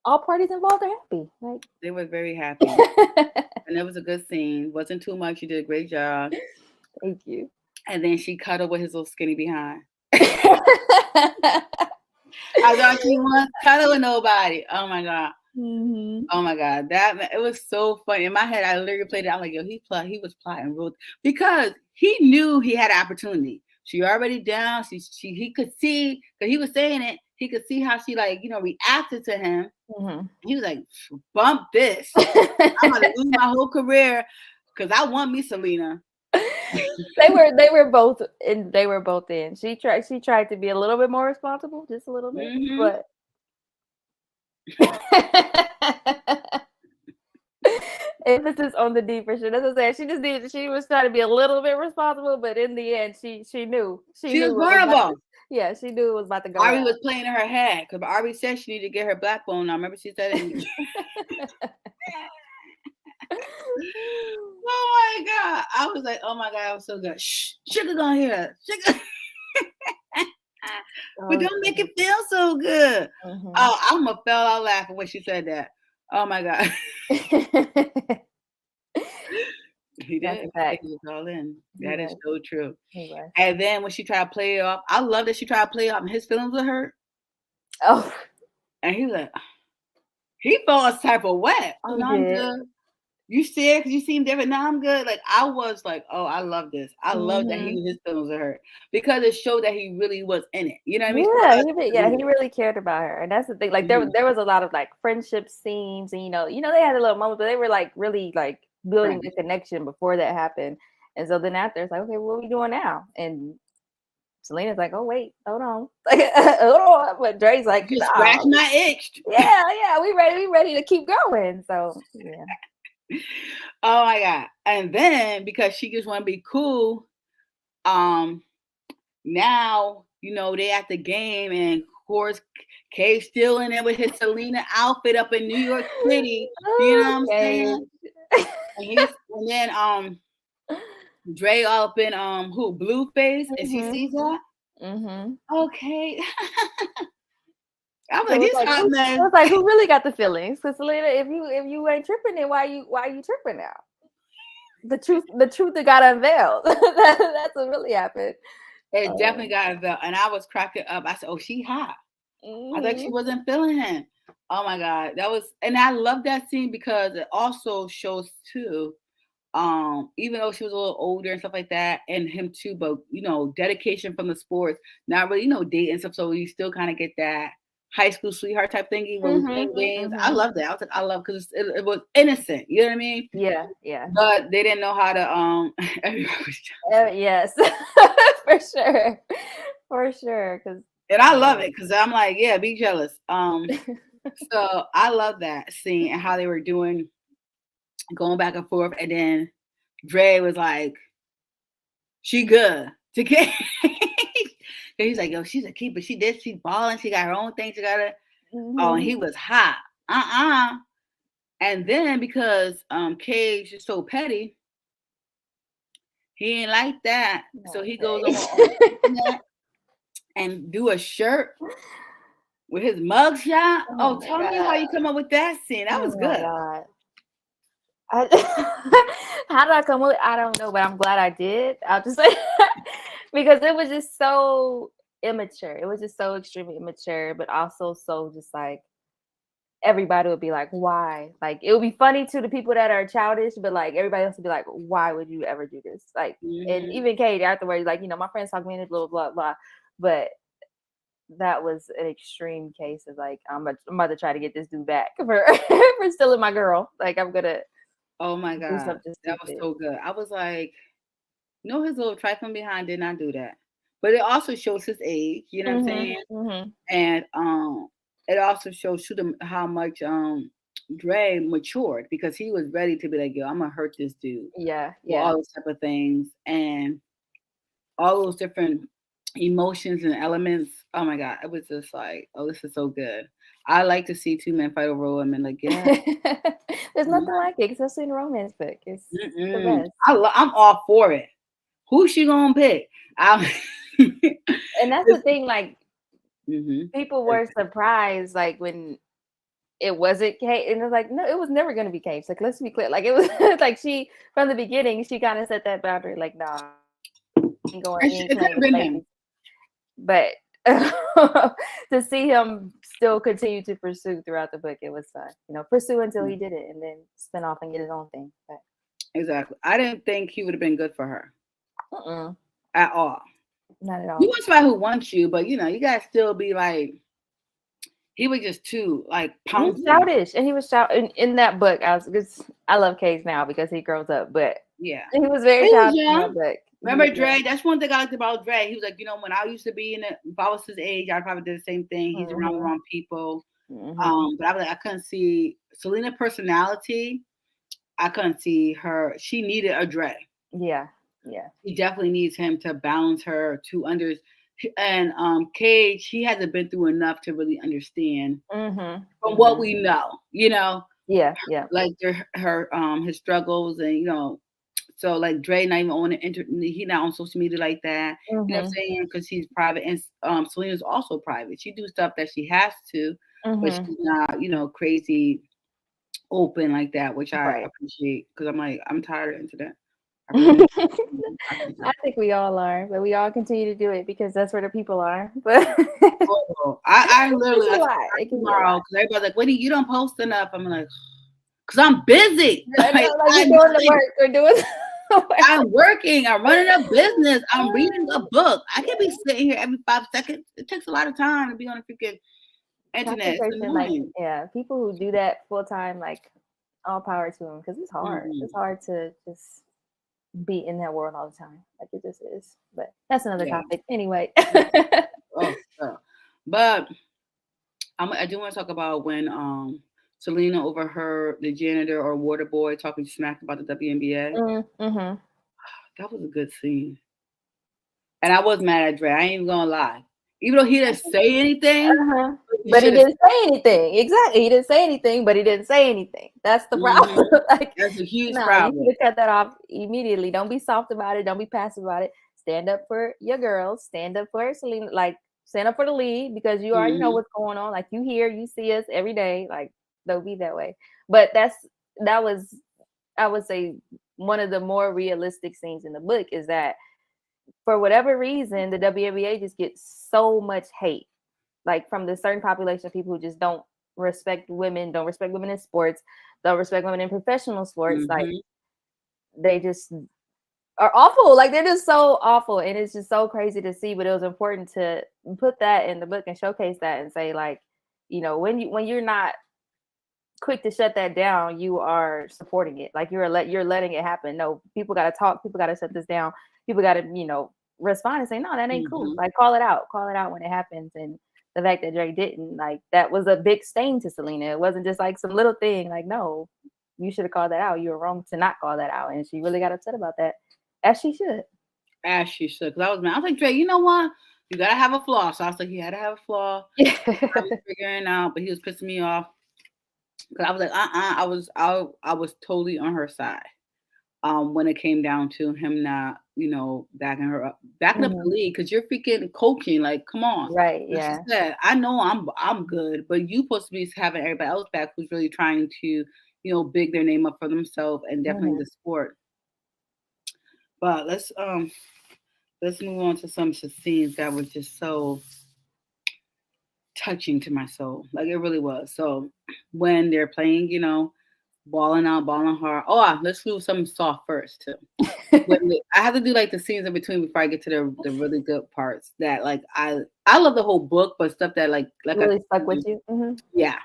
all parties involved are happy. Like they were very happy. And it was a good scene. Wasn't too much. You did a great job. Thank you. And then she cuddled with his little skinny behind. I thought she wasn't cuddle with nobody. Oh my God. Mm-hmm. Oh my God, it was so funny. In my head, I literally played it. I'm like, yo, he was plotting real because he knew he had an opportunity. She already down. He could see because he was saying it. He could see how she reacted to him. Mm-hmm. He was like, bump this. I'm gonna lose my whole career because I want me Selena. They were both in. She tried to be a little bit more responsible, just a little bit, but. Emphasis on the D for sure. That's what I'm saying. She was trying to be a little bit responsible, but in the end, she knew. She was vulnerable. Yeah, she knew it was about to go. Ari was playing in her head because Ari said she needed to get her backbone now. Remember she said it. Oh my God. I was like, oh my God, I was so good. Shh, Sugar gonna hear us. Sugar. But don't make it feel so good. Mm-hmm. Oh, I almost fell out laughing when she said that. Oh my God. He did. He was all in. That is so true. And then when she tried to play it off, I love that she tried to play it off and his feelings were hurt. Oh. And he was like, he felt a type of way. Oh, no, I'm good. You scared because you seem different. Now I'm good. Like I was like, oh, I love this. I love that his feelings were hurt because it showed that he really was in it. You know what I mean? Yeah, he really cared about her, and that's the thing. Like there was a lot of like friendship scenes, and they had a little moment, but they were like really like building the connection before that happened. And so then after it's like, okay, what are we doing now? And Selena's like, oh wait, hold on, hold on. But Dre's like, you scratch my itch. Yeah, we ready to keep going. So yeah. Oh my God. And then because she just want to be cool, now, they at the game and of course Kay's still in there with his Selena outfit up in New York City. You know what I'm saying? And then Dre all up in who Blueface, and she Mhm. sees that. Mhm. Okay, I'm So like these hot it men. was like, who really got the feelings? Because Selena, if you ain't tripping, then why you tripping now? The truth that got unveiled. That's what really happened. It definitely Um, got involved, and I was cracking up. I said, "Oh, she hot." I thought she mhm. wasn't feeling him. Oh my god, that was, and I love that scene because it also shows too. Even though she was a little older and stuff like that, and him too, but dedication from the sports, not really, dating and stuff. So you still kind of get that high school sweetheart type thingy where we Mhm. playing games. I Mhm. love that. I was like, I love because it was innocent. You know what I mean? Yeah, yeah. But they didn't know how to. Everybody was jealous. Yes. For sure. For sure. Because And I love yeah. it because I'm like, yeah, be jealous. So I love that scene and how they were doing going back and forth, and then Dre was like, "She good to get." He's like, "Yo, she's a keeper. She's balling. She got her own thing. She got it." Oh, and Mhm. he was hot. And then because Cage is so petty, he ain't like that. So No, he goes okay. on the internet and do a shirt with his mugshot. Oh Oh, my tell me how god. you come up with that scene. That was Oh my good. god. I how did I come with I don't know, but I'm glad I did. I'll just say because it was just so immature. It was just so extremely immature, but also so just like everybody would be like, why? Like it would be funny to the people that are childish, but like everybody else would be like, why would you ever do this? Like, and Hmm. even Kate afterwards, like, my friends talk me into blah blah blah. But that was an extreme case of like, I'm about to try to get this dude back for for stealing my girl. Like I'm gonna Oh my do God. something That was stupid. so good. I was like, no, his little trifling behind did not do that. But it also shows his age, you know what I'm Mhm. saying? Mhm. And it also shows to them how much Dre matured because he was ready to be like, yo, I'm gonna hurt this dude. Yeah. Well, Yeah. all those type of things and all those different emotions and elements. Oh my God. It was just like, oh, this is so good. I like to see two men fight over a woman. Like, yeah. There's nothing like it, especially in a romance book. It's the Mm-mm. best. I'm all for it. Who's she gonna pick? I'm And that's the thing, like Mhm. people were surprised, like when it wasn't Kate, and it was like, no, it was never gonna be Kate. Like, let's be clear. Like it was like she from the beginning, she kind of set that boundary, like, no, ain't going, It you ain't could have playing been like him. this. But to see him still continue to pursue throughout the book, it was fun. Pursue until he did it, and then spin off and get his own thing. But Exactly. I didn't think he would have been good for her mm-mm, at all. not at You all. want somebody who wants you, but you gotta still be like he was just too like He's pouncing. childish, and he was in that book. I love Case now because he grows up, but Yeah. he was But very he was childish in that young. book. He was Remember young. Dre? That's one thing I liked about Dre. He was like, when I used to be if I was his age, I'd probably do the same thing. He's around the Mhm. wrong people. Mhm. But I was like, I couldn't see Selena personality. I couldn't see her. She needed a Dre. Yeah. Yeah. She definitely needs him to balance her to under and Cage, he hasn't been through enough to really understand Mhm. from what Mhm. we know, Yeah. Yeah. like her his struggles and so like Dre not even on the he not on social media like that. You know what I'm Mhm. saying? Because he's private and Selena's also private. She do stuff that she has to, but Mhm. she's not, crazy open like that, which I Right. appreciate because I'm like, I'm tired of internet. I really I can't do I it. think we all are, but we all continue to do it because that's where the people are. But Oh, I literally it's a I lot. start It can be a lot. tomorrow because everybody's like, Whitney, you don't post enough. I'm like, because I'm busy. I Like know, like we're I'm doing the like, work. We're doing the work. I'm working. I'm running a business. I'm reading a book. I can't be sitting here every 5 seconds. It takes a lot of time to be on the freaking internet. It's Concentration, like, annoying. yeah, people who do that full time, like, all power to them because it's hard. It's Hmm. hard to just be in that world all the time. Like it just is. But that's another Yeah. topic. Anyway. Oh, girl. But I do want to talk about when Selena overheard the janitor or water boy talking smack about the WNBA. Mm-hmm. That was a good scene. And I was mad at Dre. I ain't even gonna lie. Even though he didn't say anything, Uh-huh. You But he should have. didn't say anything. Exactly. He didn't say anything, but he didn't say anything. That's the problem. Mm-hmm. Like, That's a huge no, you problem. should have cut that off immediately. Don't be soft about it. Don't be passive about it. Stand up for your girls. Stand up for Selena. Like, stand up for the lead because you already know Mm-hmm. what's going on. Like, you hear, you see us every day. Like, don't be that way. But that was, I would say, one of the more realistic scenes in the book is that for whatever reason, the WNBA just gets so much hate, like from the certain population of people who just don't respect women in sports, don't respect women in professional sports. Like, Mm-hmm. they just are awful. Like, they're just so awful, and it's just so crazy to see. But it was important to put that in the book and showcase that and say, like, when you're not quick to shut that down, you are supporting it. Like, you're letting it happen. No, people got to talk. People got to shut this down. People got to respond and say, no, that ain't cool. Mm-hmm. Like, call it out when it happens. And the fact that Drake didn't, like, that was a big stain to Selena. It wasn't just like some little thing. Like, no, you should have called that out. You were wrong to not call that out, and she really got upset about that, as she should. As she should. Because I was mad. I was like, Drake, you know what? You gotta have a flaw. So I was like, he had to have a flaw. I was figuring out, but he was pissing me off. Because I was like, I was totally on her side. When it came down to him not, backing up the Mhm. league, because you're freaking coaching. Like, come on. Right. Like she Yeah. said, I know I'm good, but you supposed to be having everybody else back who's really trying to, big their name up for themselves and definitely Mhm. the sport. But let's move on to some scenes that was just so touching to my soul. Like it really was. So when they're playing, balling out, balling hard. Oh, let's do something soft first too. I have to do like the scenes in between before I get to the really good parts. That like I love the whole book, but stuff that like I Really stuck with you. Hmm. yeah.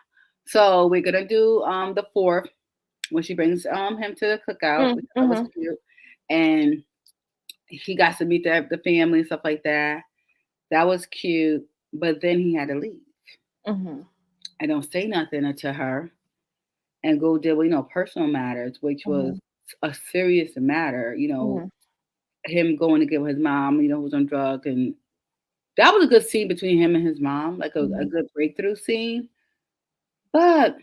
So we're gonna do the fourth when she brings him to the cookout, which that was Mm-hmm. cute, and he got to meet the family and stuff like that. That was cute, but then he had to leave. Hmm. I don't say nothing to her and go deal with personal matters, which was Hmm. a serious matter. Hmm. Him going to get with his mom, who was on drugs, and that was a good scene between him and his mom, like a Hmm. good breakthrough scene. But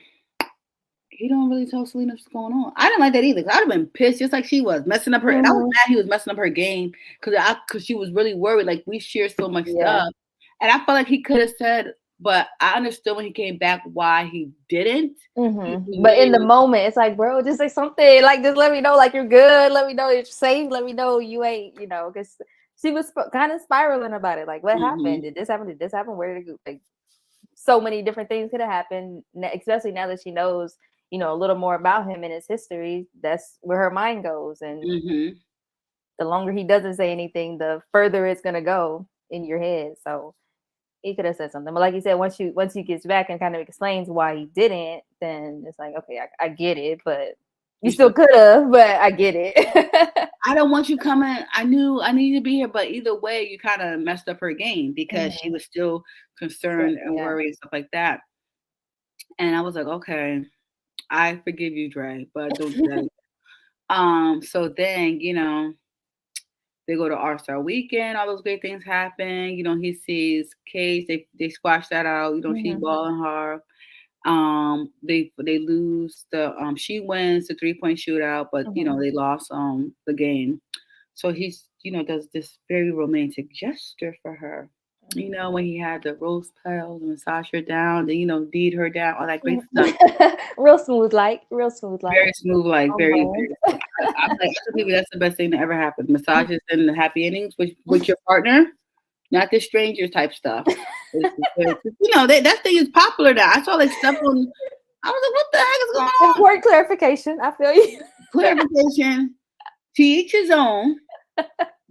he don't really tell Selena what's going on. I didn't like that either. 'Cause I'd have been pissed, just like she was messing up her. And I was Hmm. mad he was messing up her game because she was really worried. Like we share so much Yeah. stuff, and I felt like he could have said, but I understood when he came back why he didn't. He But in the made moment, it's like, bro, just say something. Like, just let me know, like, you're good. Let me know you're safe. Let me know you ain't, because she was kind of spiraling about it. Like, what happened? Mhm, Did this happen? Did this happen? Where did it go? Like, so many different things could have happened, especially now that she knows, a little more about him and his history. That's where her mind goes. And mhm. the longer he doesn't say anything, the further it's going to go in your head. So, he could have said something, but like you said, once he gets back and kind of explains why he didn't, then it's like, okay, I get it, but you You still should. could have, but I get it. I don't want you coming. I knew I needed to be here, but either way, you kind of messed up her game because she Mhm. was still So, concerned and yeah. worried and stuff like that. And I was like, okay, I forgive you, Dre, but don't do that again. So then, they go to All-Star Weekend, all those great things happen. He sees Case, they squash that out, she Mhm. balling hard. They lose she wins the 3-point shootout, but Mhm. they lost the game. So he's, does this very romantic gesture for her. When he had the rose petals, massage her down, then deed her down, all that great stuff. Real smooth like Very smooth, like on very, brand. very smooth. I'm like, I believe that's the best thing that ever happened. Massages and the happy endings with your partner, not this stranger type stuff. That thing is popular now. I saw like stuff on. I was like, what the heck is going on? Important clarification. I feel you. Clarification. To each his own.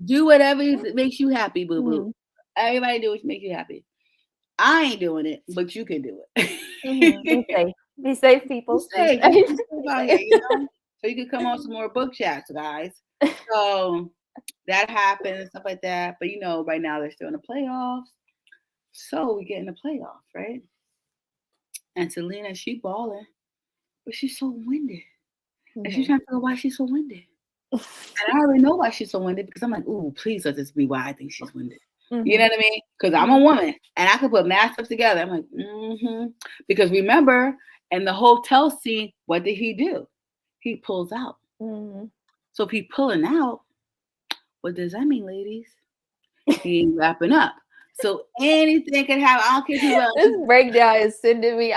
Do whatever makes you happy, boo boo. Mhm. Everybody do what makes you happy. I ain't doing it, but you can do Mhm. Be it. safe. Be safe, Be people. Be safe. Just safe. be safe Be out safe. here. So you can come on some more book chats, guys. So that happened and stuff like that. But right now they're still in the playoffs. So we get in the playoffs, right? And Selena, she balling, but she's so winded. And she's Mhm. trying to figure out why she's so winded. And I already know why she's so winded because I'm like, ooh, please let this be why I think she's winded. You know what I mean? Because I'm a woman and I can put mad stuff together. I'm like, because remember, in the hotel scene, what did he do? He pulls out. So if he pulling out, what does that mean, ladies? He ain't wrapping up. So anything can happen. I don't care if he runs. This breakdown is sending me.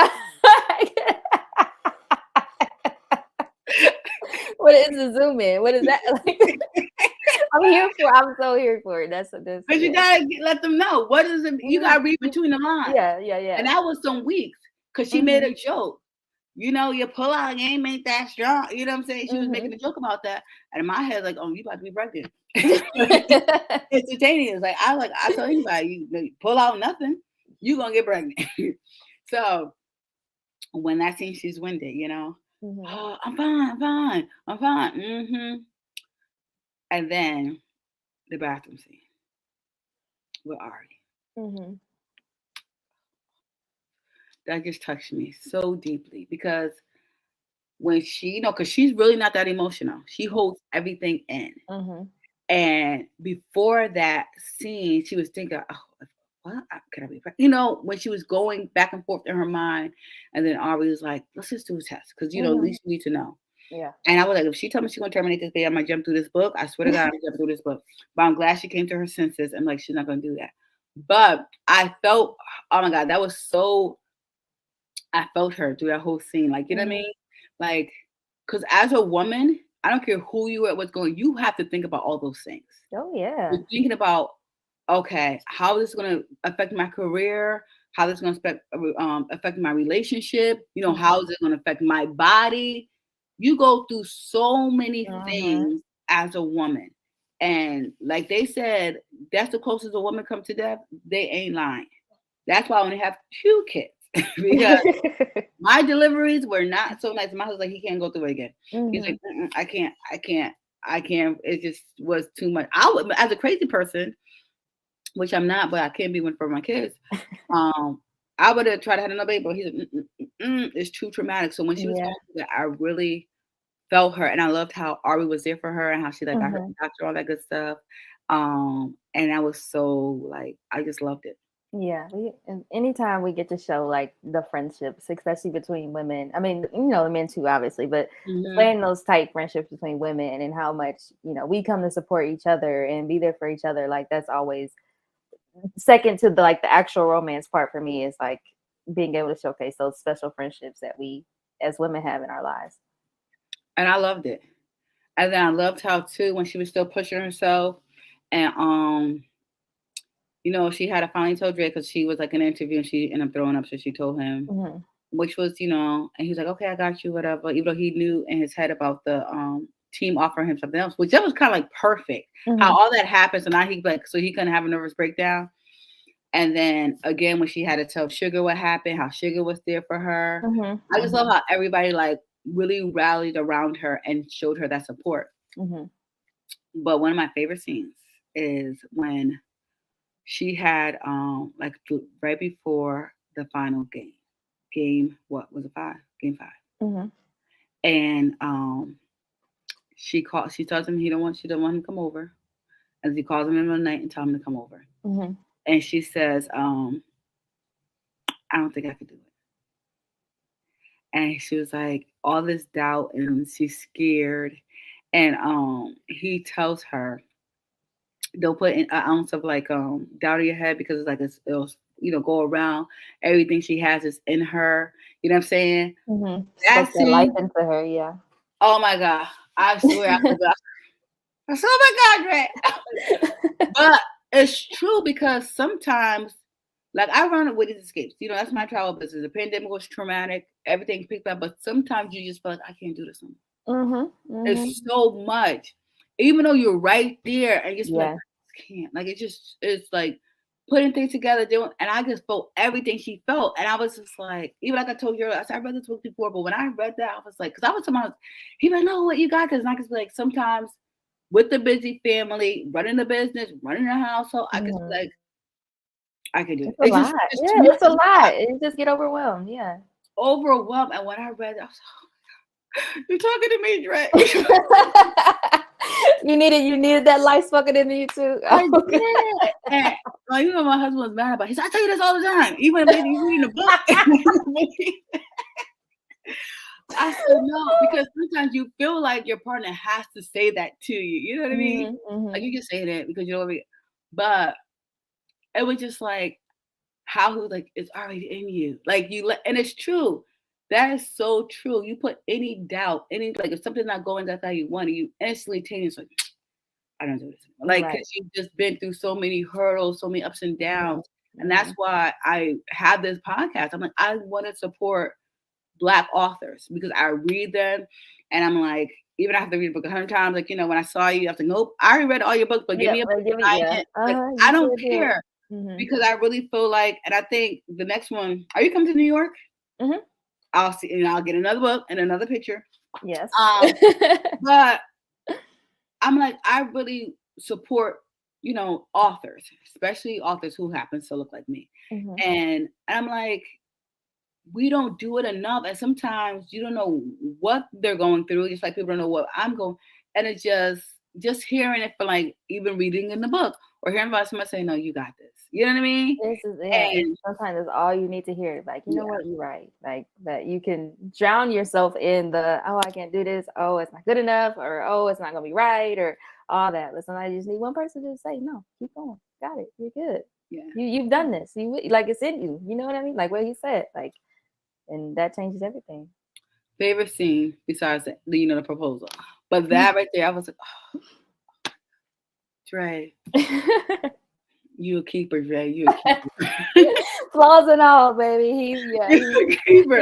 What is the zoom in? What is that? I'm so here for it. That's But you gotta let them know what is it. You gotta read between the lines. Yeah. And that was some weeks because she made a joke. Your pull-out game ain't that strong. You know what I'm saying? She was making a joke about that. And in my head, like, oh, you about to be pregnant. Instantaneous. I tell anybody, you pull out nothing, you gonna get pregnant. So when that scene, she's winded, oh, I'm fine. And then the bathroom scene with Ari. That just touched me so deeply because when she, because she's really not that emotional. She holds everything in. And before that scene, she was thinking, oh, what could I be? When she was going back and forth in her mind, and then Ari was like, let's just do a test because, at least you need to know. Yeah. And I was like, if she told me she's going to terminate this day, I might jump through this book. I swear to God, I'm going to jump through this book. But I'm glad she came to her senses and like, she's not going to do that. But I felt, oh my God, that was so, I felt her through that whole scene. Like, you know what I mean? Like, because as a woman, I don't care who you are, what's going on, you have to think about all those things. Oh, yeah. You're thinking about, okay, how is this going to affect my career? How is this going to affect my relationship? How is it going to affect my body? You go through so many things as a woman. And like they said, that's the closest a woman comes to death. They ain't lying. That's why I only have 2 kids. Because my deliveries were not so nice. My husband's like, he can't go through it again. He's like, I can't. It just was too much. I would, as a crazy person, which I'm not, but I can't be one for my kids. I would have tried to have another baby, but he's like, it's too traumatic. So when she was going through that, I really felt her, and I loved how Ari was there for her and how she got her doctor, all that good stuff. And I was so like, I just loved it. Yeah, and anytime we get to show like the friendships, especially between women. I mean, the men too, obviously, but playing those tight friendships between women and how much we come to support each other and be there for each other. Like that's always second to the actual romance part for me is like being able to showcase those special friendships that we as women have in our lives. And I loved it. And then I loved how too when she was still pushing herself and she had to finally tell Drake because she was like in an interview and she ended up throwing up. So she told him, which was, and he was like, okay, I got you, whatever. Even though he knew in his head about the team offering him something else, which that was kind of like perfect. How all that happened. So now so he couldn't have a nervous breakdown. And then again, when she had to tell Sugar what happened, how Sugar was there for her. I just love how everybody like really rallied around her and showed her that support. But one of my favorite scenes is when she had right before the final game, what was it, 5? Game 5. And she tells him she don't want him to come over. And he calls him in the night and tells him to come over. And she says, I don't think I could do it. And she was like, all this doubt and she's scared. And he tells her, don't put an ounce of like doubt in your head because it's like it'll go around. Everything she has is in her. You know what I'm saying? That's the life into her, yeah. Oh my God. I swear I forgot. Oh my God, Dre. But it's true because sometimes, like I run a Whitney's Escapes. That's my travel business. The pandemic was traumatic. Everything picked up. But sometimes you just feel like I can't do this anymore. It's so much. Even though you're right there and you just like, I just can't. Like it's like putting things together, and I just felt everything she felt. And I was just like, even like I told you earlier, I said I read this book before, but when I read that, I was like, because I was someone, he like, no, what you got this? And I could be like, sometimes with the busy family, running the business, running the household, I could be like, I could do it. It's a lot. It's a lot. It just get overwhelmed. Yeah. Overwhelmed. And when I read it, I was like, you're talking to me, Dre. You needed that life fucking into you too. I did. And Oh, you know, my husband was mad about it. He said, I tell you this all the time, even if he's reading a book. I said, no, because sometimes you feel like your partner has to say that to you. You know what I mean? Mhm, Like mhm. you can say that because you know what I mean. But it was just like how he was like, it's already in you. Like you let, and it's true. That is so true. You put any doubt, any like if something's not going that's how you want it, you instantly change. It's like, I don't do this anymore. Like, Right. because you've just been through so many hurdles, so many ups and Mhm, downs. And that's mhm. why I have this podcast. I'm like, I want to support Black authors because I read them and I'm like, even I have to read a book 100 times. Like, you know, when I saw you, I was like, nope, I already read all your books, but give Yep, me a book like, give me behind yeah. it. Like, Uh-huh, I you don't sure did. care Mhm, because I really feel like, and I think the next one, are you coming to New York? mhm. I'll see, and I'll get another book and another picture. Yes. Um, but I'm like, I really support, you know, authors, especially authors who happens to look like me. Mhm, And I'm like, we don't do it enough. And sometimes you don't know what they're going through, just like people don't know what I'm going. And it's just hearing it for like even reading in the book or hearing about somebody saying, no, you got this. You know what I mean? this is yeah, it's And sometimes it's all you need to hear, like, you know yeah, what, you're right, like, that you can drown yourself in the, "Oh, I can't do this. Oh, it's not good enough," or, "Oh, it's not gonna be right," or all that, but sometimes you just need one person to say, "No, keep going. Got it. You're good. yeah. You've done this. Like, it's in you." You know what I mean? Like what he said, like, and that changes everything. Favorite scene besides the you know the proposal. But that right there, I was like, oh, Dre, you a keeper, Dre. You a keeper. Flaws and all, baby. Yeah, You a keeper.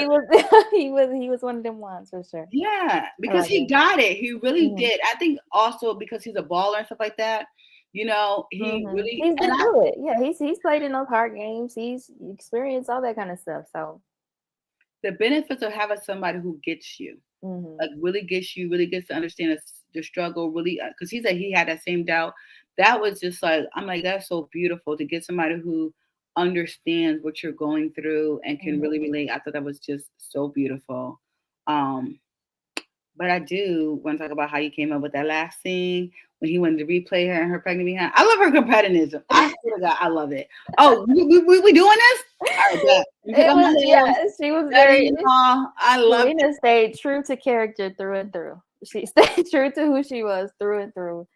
he was he was one of them ones for sure. Yeah, I because like he him. got it. He really Mhm, did. I think also because he's a baller and stuff like that, you know, he mhm. really He's and been through it. Yeah, he's played in those hard games. He's experienced all that kind of stuff. So, the benefits of having somebody who gets you, mhm, like really gets you, really gets to understand the struggle, really, because he said he had that same doubt. That was just like, I'm like, that's so beautiful to get somebody who understands what you're going through and can really mhm. relate. I thought that was just so beautiful. Um, But I do want to talk about how you came up with that last scene when he wanted to replay her and her pregnant behind. I love her competitiveness. I swear to God, I love it. Oh, we doing this? All right, bet. You pick It up my was hair, yeah. She was very. daddy-in-law. I loved it. Selena stayed true to character through and through. She stayed true to who she was through and through.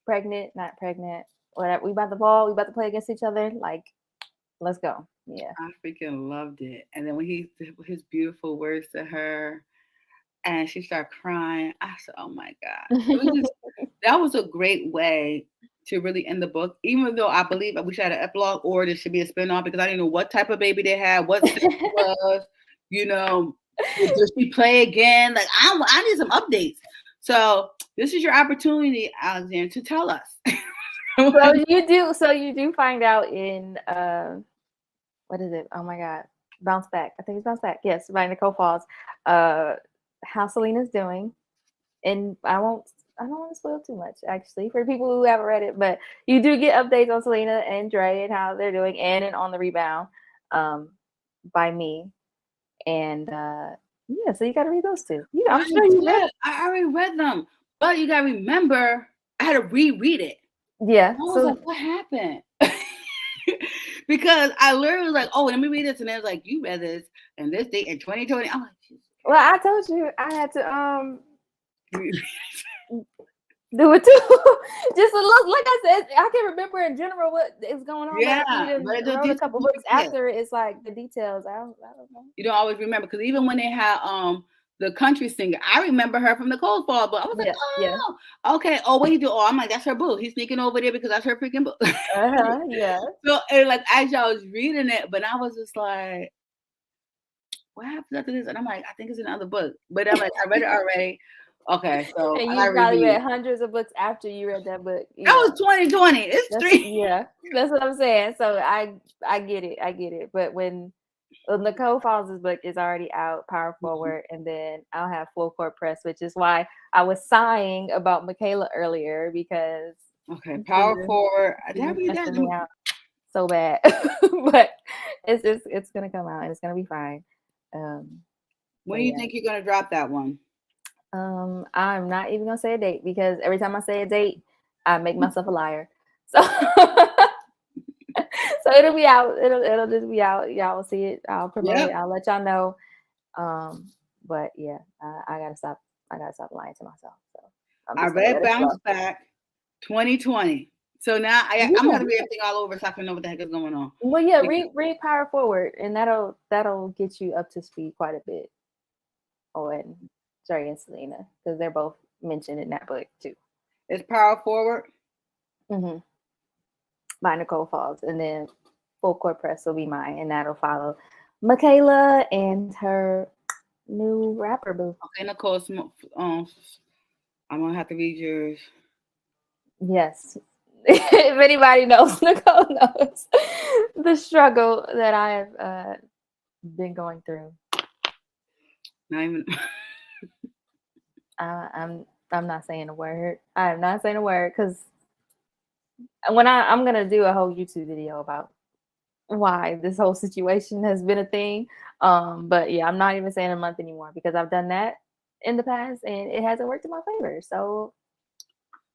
Pregnant, not pregnant, whatever. We about to ball. We about to play against each other. Like, let's go. Yeah. I freaking loved it. And then when his beautiful words to her, and she started crying. I said, "Oh my God!" It was just that was a great way to really end the book. Even though I believe that we should have an epilogue or there should be a spinoff because I didn't know what type of baby they had, what sex it was. You know, does she play again? Like I need some updates. So this is your opportunity, Alexander, to tell us. So you do find out in what is it? Oh my God. Bounce Back. I think it's Bounce Back. Yes, by Nicole Falls. Uh how Selena's doing. And I don't want to spoil too much actually for people who haven't read it, but you do get updates on Selena and Dre and how they're doing and On the Rebound um by me. And yeah, so you gotta read those two. Yeah, I'm I sure you read. did. I already read them, but you gotta remember, I had to reread it. Yeah. I was like, So what happened? Because I literally was like, oh, let me read this. And it was like, you read this and this date in 2020. I'm like, Jesus well, I told you I had to Christ. do it too. Just a look, like I said, I can remember in general what is going on, but Yeah, after you done but the wrote a details couple you books forget. after, it's like the details. I don't know. You don't always remember. Because even when they had the country singer, I remember her from the Cold Fall, but I was like, Yeah, yeah. oh, okay. Oh, what he do? Oh, I'm like, that's her boo. He's sneaking over there because that's her freaking boo. Uh-huh. Yeah. So and like as y'all was reading it, but I was just like, what happens after this? And I'm like, I think it's another book. But I'm like, I read it already. Okay, so And I you gotta probably reread it. read hundreds of books after you read that book. That Yeah. was 2020. It's That's three. yeah. That's what I'm saying. So I get it. I get it. But when Nicole Falls' book is already out, Power Forward, and then I'll have Full Court Press, which is why I was sighing about Michaela earlier because Okay, she's power been, forward. she's Did I been read that? stressing me out so bad. But it's gonna come out and it's gonna be fine. Um, but When do you yeah. think you're gonna drop that one? I'm not even gonna say a date because every time I say a date, I make myself a liar. So So it'll be out. It'll just be out. Y'all will see it. I'll promote it. Yep. I'll let y'all know. But yeah, I gotta stop. I gotta stop lying to myself. So I'm I just gonna read let it Bounce flow. Back 2020. So now I'm Yeah. gonna read everything all over so I can know what the heck is going on. Well, yeah. Because Read Power Forward, and that'll get you up to speed quite a bit on Jerry and Selena because they're both mentioned in that book too. it's Power Forward. Mm-hmm. By Nicole Falls, and then Full Court Press will be mine, and that'll follow Michaela and her new rapper boo. Okay, Nicole, I'm gonna have to read yours. Yes. If anybody knows, Nicole knows the struggle that I have been going through. Not even. I'm not saying a word. I am not saying a word because when I'm gonna do a whole YouTube video about why this whole situation has been a thing. But yeah, I'm not even saying a month anymore because I've done that in the past and it hasn't worked in my favor. So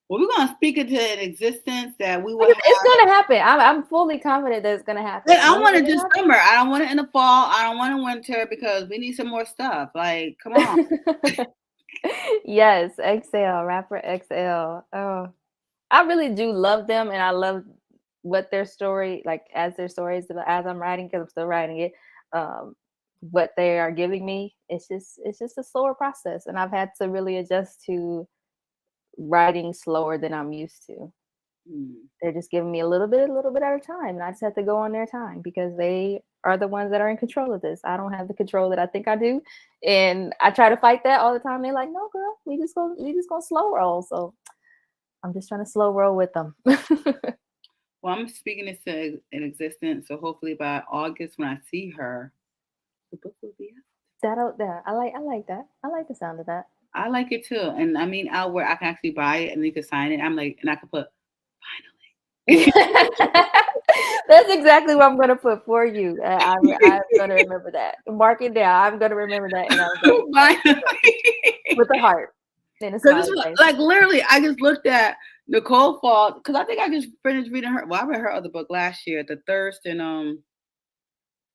Well, we're gonna speak into an existence that we will it's have. gonna happen. I'm fully confident that it's gonna happen. Like, I Whenever want it it this summer. I don't want it in the fall. I don't want it in winter because we need some more stuff. Like, come on. happens. Yes, XL, rapper XL. Oh, I really do love them, and I love what their story, like as their stories, as I'm writing, because I'm still writing it. Um, what they are giving me, it's just a slower process, and I've had to really adjust to writing slower than I'm used to. Hmm. They're just giving me a little bit at a time, and I just have to go on their time because they are the ones that are in control of this. I don't have the control that I think I do, and I try to fight that all the time. They're like, "No, girl, we just gonna slow roll." So I'm just trying to slow roll with them. Well, I'm speaking this to an existence. So hopefully by August, when I see her, the book will be out. That I like that. I like the sound of that. I like it too. And I mean, out where I can actually buy it and you can sign it. I'm like, and I can put finally. That's exactly what I'm gonna put for you. I'm gonna remember that. Mark it down. I'm gonna remember that, and I'm gonna Finally. with a heart and a Because this smiley was face. like literally, I just looked at Nicole Fall because I think I just finished reading her. Well, I read her other book last year, The Thirst and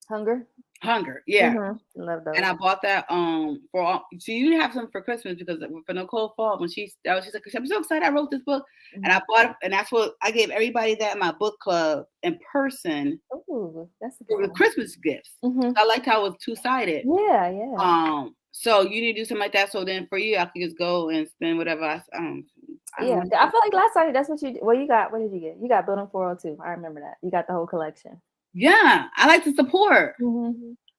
Hunger. Hunger. Yeah, Love and those. I bought that for all. So you have some for Christmas because for Nicole Fall when she's like I'm so excited I wrote this book and I bought it and that's what I gave everybody that in my book club in person Ooh, that's a good for the one. Christmas gifts. Hmm. I liked how it was two sided. Yeah, yeah. So you need to do something like that. So then for you, I can just go and spend whatever I don't Yeah, know. I feel like last time that's what you did. Well, you got what did you get? You got Building 402. I remember that. You got the whole collection. Yeah, I like to support. Hmm.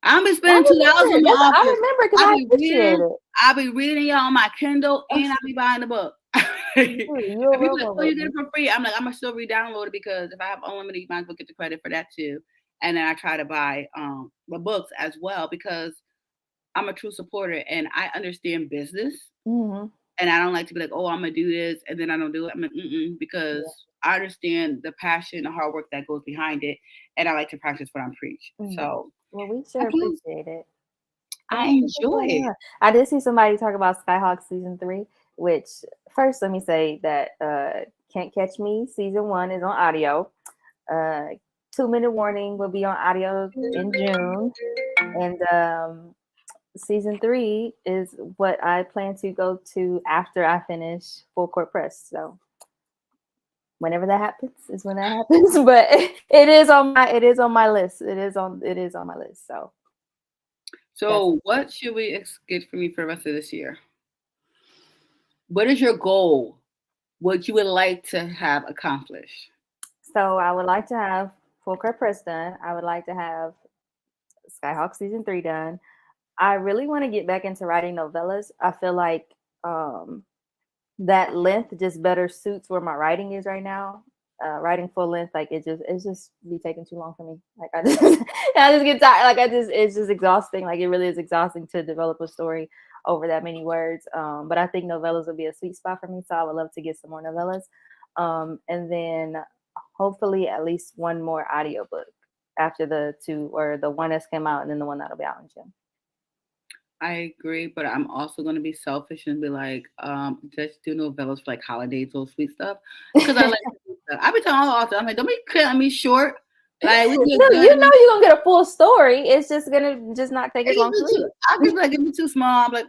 I'm be I spending $2 on remember. my I authors. remember because I I be appreciate reading, it. I be reading y'all on my Kindle, and I be buying the book. And You're a people real like, one "Oh, with you get it me. for free." I'm like, I'm gonna still re-download it because if I have unlimited, you might as well get the credit for that too. And then I try to buy the books as well because I'm a true supporter and I understand business. Hmm. And I don't like to be like, oh, I'm gonna do this, and then I don't do it. I'm like, because Yeah. I understand the passion, the hard work that goes behind it, and I like to practice what I'm preach. Mm. So Well, we I sure do. appreciate it. I Thank you for enjoy sharing it. that. I did see somebody talk about Skyhawk season 3, which first let me say that Can't Catch Me season 1 is on audio. 2 minute warning will be on audio in June, and season 3 is what I plan to go to after I finish Full Court Press. So whenever that happens is when that happens. But it is on my list. It is on my list. So that's So, what should we get from you for the rest of this year? What is your goal? What you would like to have accomplished? so I would like to have Full Court Press done. I would like to have Skyhawk season 3 done. I really want to get back into writing novellas. I feel like um, that length just better suits where my writing is right now. Writing full length, like it's just be taking too long for me. Like I just I just get tired. Like it's just exhausting. Like it really is exhausting to develop a story over that many words. But I think novellas would be a sweet spot for me. So I would love to get some more novellas. And then hopefully at least one more audiobook after the two or the one that's come out and then the one that'll be out in June. I agree, but I'm also going to be selfish and be like, just do novellas for like holidays or sweet stuff because I like to do stuff. I be telling all the authors, I'm like, don't be cutting me short. Like we get You good. know you're gonna get a full story. It's just gonna not take as long to read. I'll just like, if it's too small, I'm like,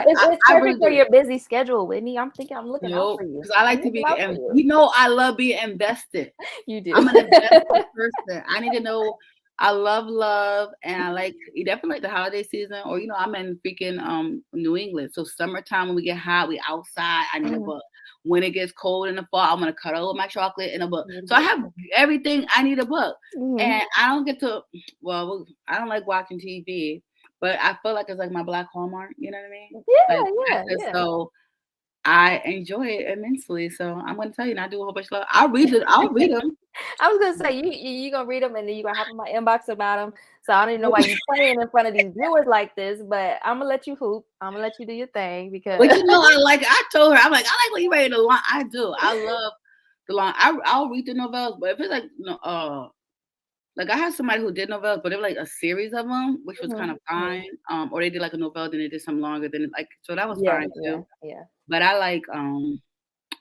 It's I really perfect for do. your busy schedule, Whitney. I'm looking out No, for you. because I I'm like to looking be, out for and you. I love being invested. You do. I'm an invested person. I need to know. I love, and I like, you definitely like the holiday season, or I'm in freaking New England, so summertime when we get hot, we outside. I need a Mhm. book. When it gets cold in the fall, I'm gonna cuddle with my chocolate in a book. You So I do. have everything. I need a book, Mhm. and I don't get to. Well, I don't like watching TV, but I feel like it's like my black Hallmark. You know what I mean? Like, Yeah, yeah, yeah. so I enjoy it immensely. So I'm gonna tell you, and I do a whole bunch of love. I'll read it. I'll read them. I was gonna say you gonna read them and then you gonna hop in my inbox about them. So I don't even know why you playing in front of these viewers like this, but I'm gonna let you hoop. I'm gonna let you do your thing But because I like. I told her, I'm like, I like when you read the line. I do. I love the line. I'll read the novellas, but if it's like like I had somebody who did novellas, but it was like a series of them, which was kind Mhm, of mhm. fine. Or they did like a novella, then they did some longer, than like, so that was Yeah, fine yeah, too. yeah. But I like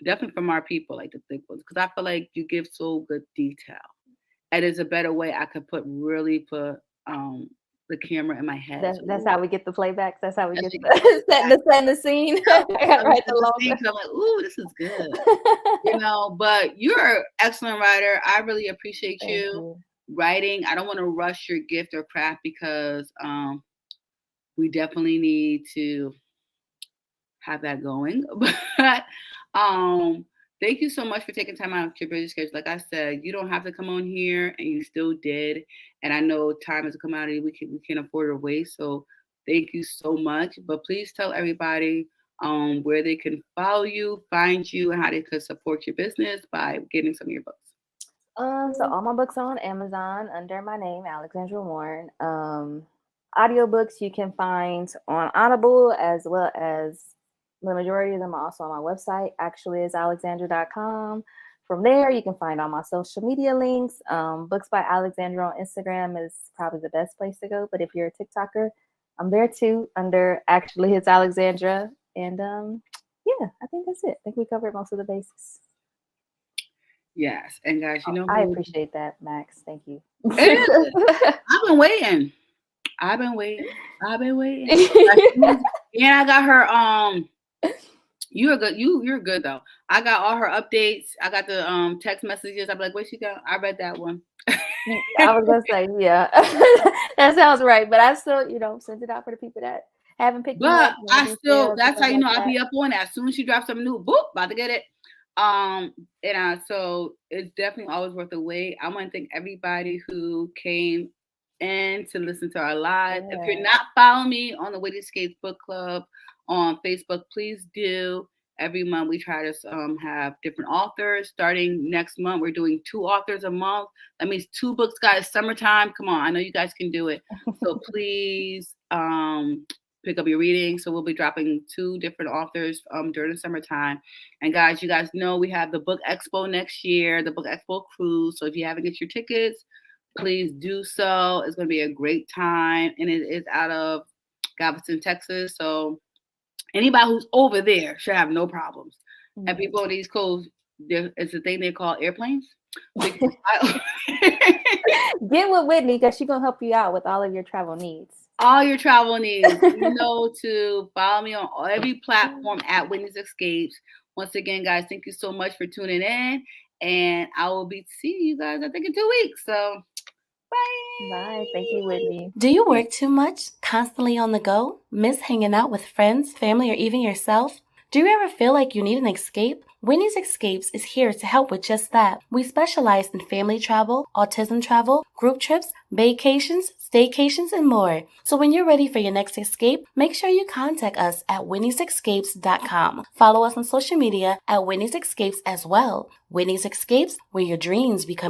definitely from our people, like the thick ones, because I feel like you give so good detail. And there's a better way I could really put the camera in my head. So, That's ooh, how we get the playbacks. That's how we that's get you get the playback. setting the scene. I So got I'm right setting the the longer. scene, 'cause I'm like, ooh, this is good. But you're an excellent writer. I really appreciate Thank you you. writing. I don't want to rush your gift or craft, because we definitely need to have that going. But thank you so much for taking time out of your busy schedule. Like I said, you don't have to come on here, and you still did. And I know time is a commodity we can't afford to waste. So thank you so much. But please tell everybody where they can follow you, find you, and how they could support your business by getting some of your books. So all my books are on Amazon under my name, Alexandra Warren. Audiobooks you can find on Audible as well as the majority of them are also on my website, actually is alexandra.com. From there, you can find all my social media links. Books by Alexandra on Instagram is probably the best place to go. But if you're a TikToker, I'm there too under actually it's Alexandra. And yeah, I think that's it. I think we covered most of the bases. Yes, and guys, you Oh, know I who appreciate that, Max. Thank you. it is. I've been waiting. I've been waiting. I've been waiting. And I got her. You're good. You're good though. I got all her updates. I got the text messages. I'm like, what she got? I read that one. I was gonna say, yeah, that sounds right. But I still, send it out for the people that haven't picked them But up. I I do still, sales and that's how stuff like I'll that. be up on that. As soon as she drops something new, boop, about to get it. So it's definitely always worth the wait. I want to thank everybody who came in to listen to our live. If you're Yeah. not following me on the Whitney Skates Book Club on Facebook, please do. Every month we try to have different authors. Starting next month, we're doing 2 authors a month. That means 2 books, guys. Summertime, come on! I know you guys can do it. So please pick up your reading. So we'll be dropping 2 different authors during the summertime. And guys, you guys know we have the Book Expo next year, the Book Expo cruise. So if you haven't get your tickets, please do so. It's going to be a great time, and it is out of Galveston, Texas. So anybody who's over there should have no problems. And Mhm. people on the East Coast, it's a thing they call airplanes. So you Get with Whitney because she's gonna help you out with all of your travel needs. all your travel needs. You know to follow me on every platform at Whitney's Escapes. Once again, guys, thank you so much for tuning in. And I will be seeing you guys, I think, in 2 weeks. So, Bye. Thank you, bye. Whitney. Do you work too much, constantly on the go, miss hanging out with friends, family, or even yourself? Do you ever feel like you need an escape? Winnie's Escapes is here to help with just that. We specialize in family travel, autism travel, group trips, vacations, staycations, and more. So when you're ready for your next escape, make sure you contact us at winniesescapes.com. Follow us on social media at Winnie's Escapes as well. Winnie's Escapes, where your dreams become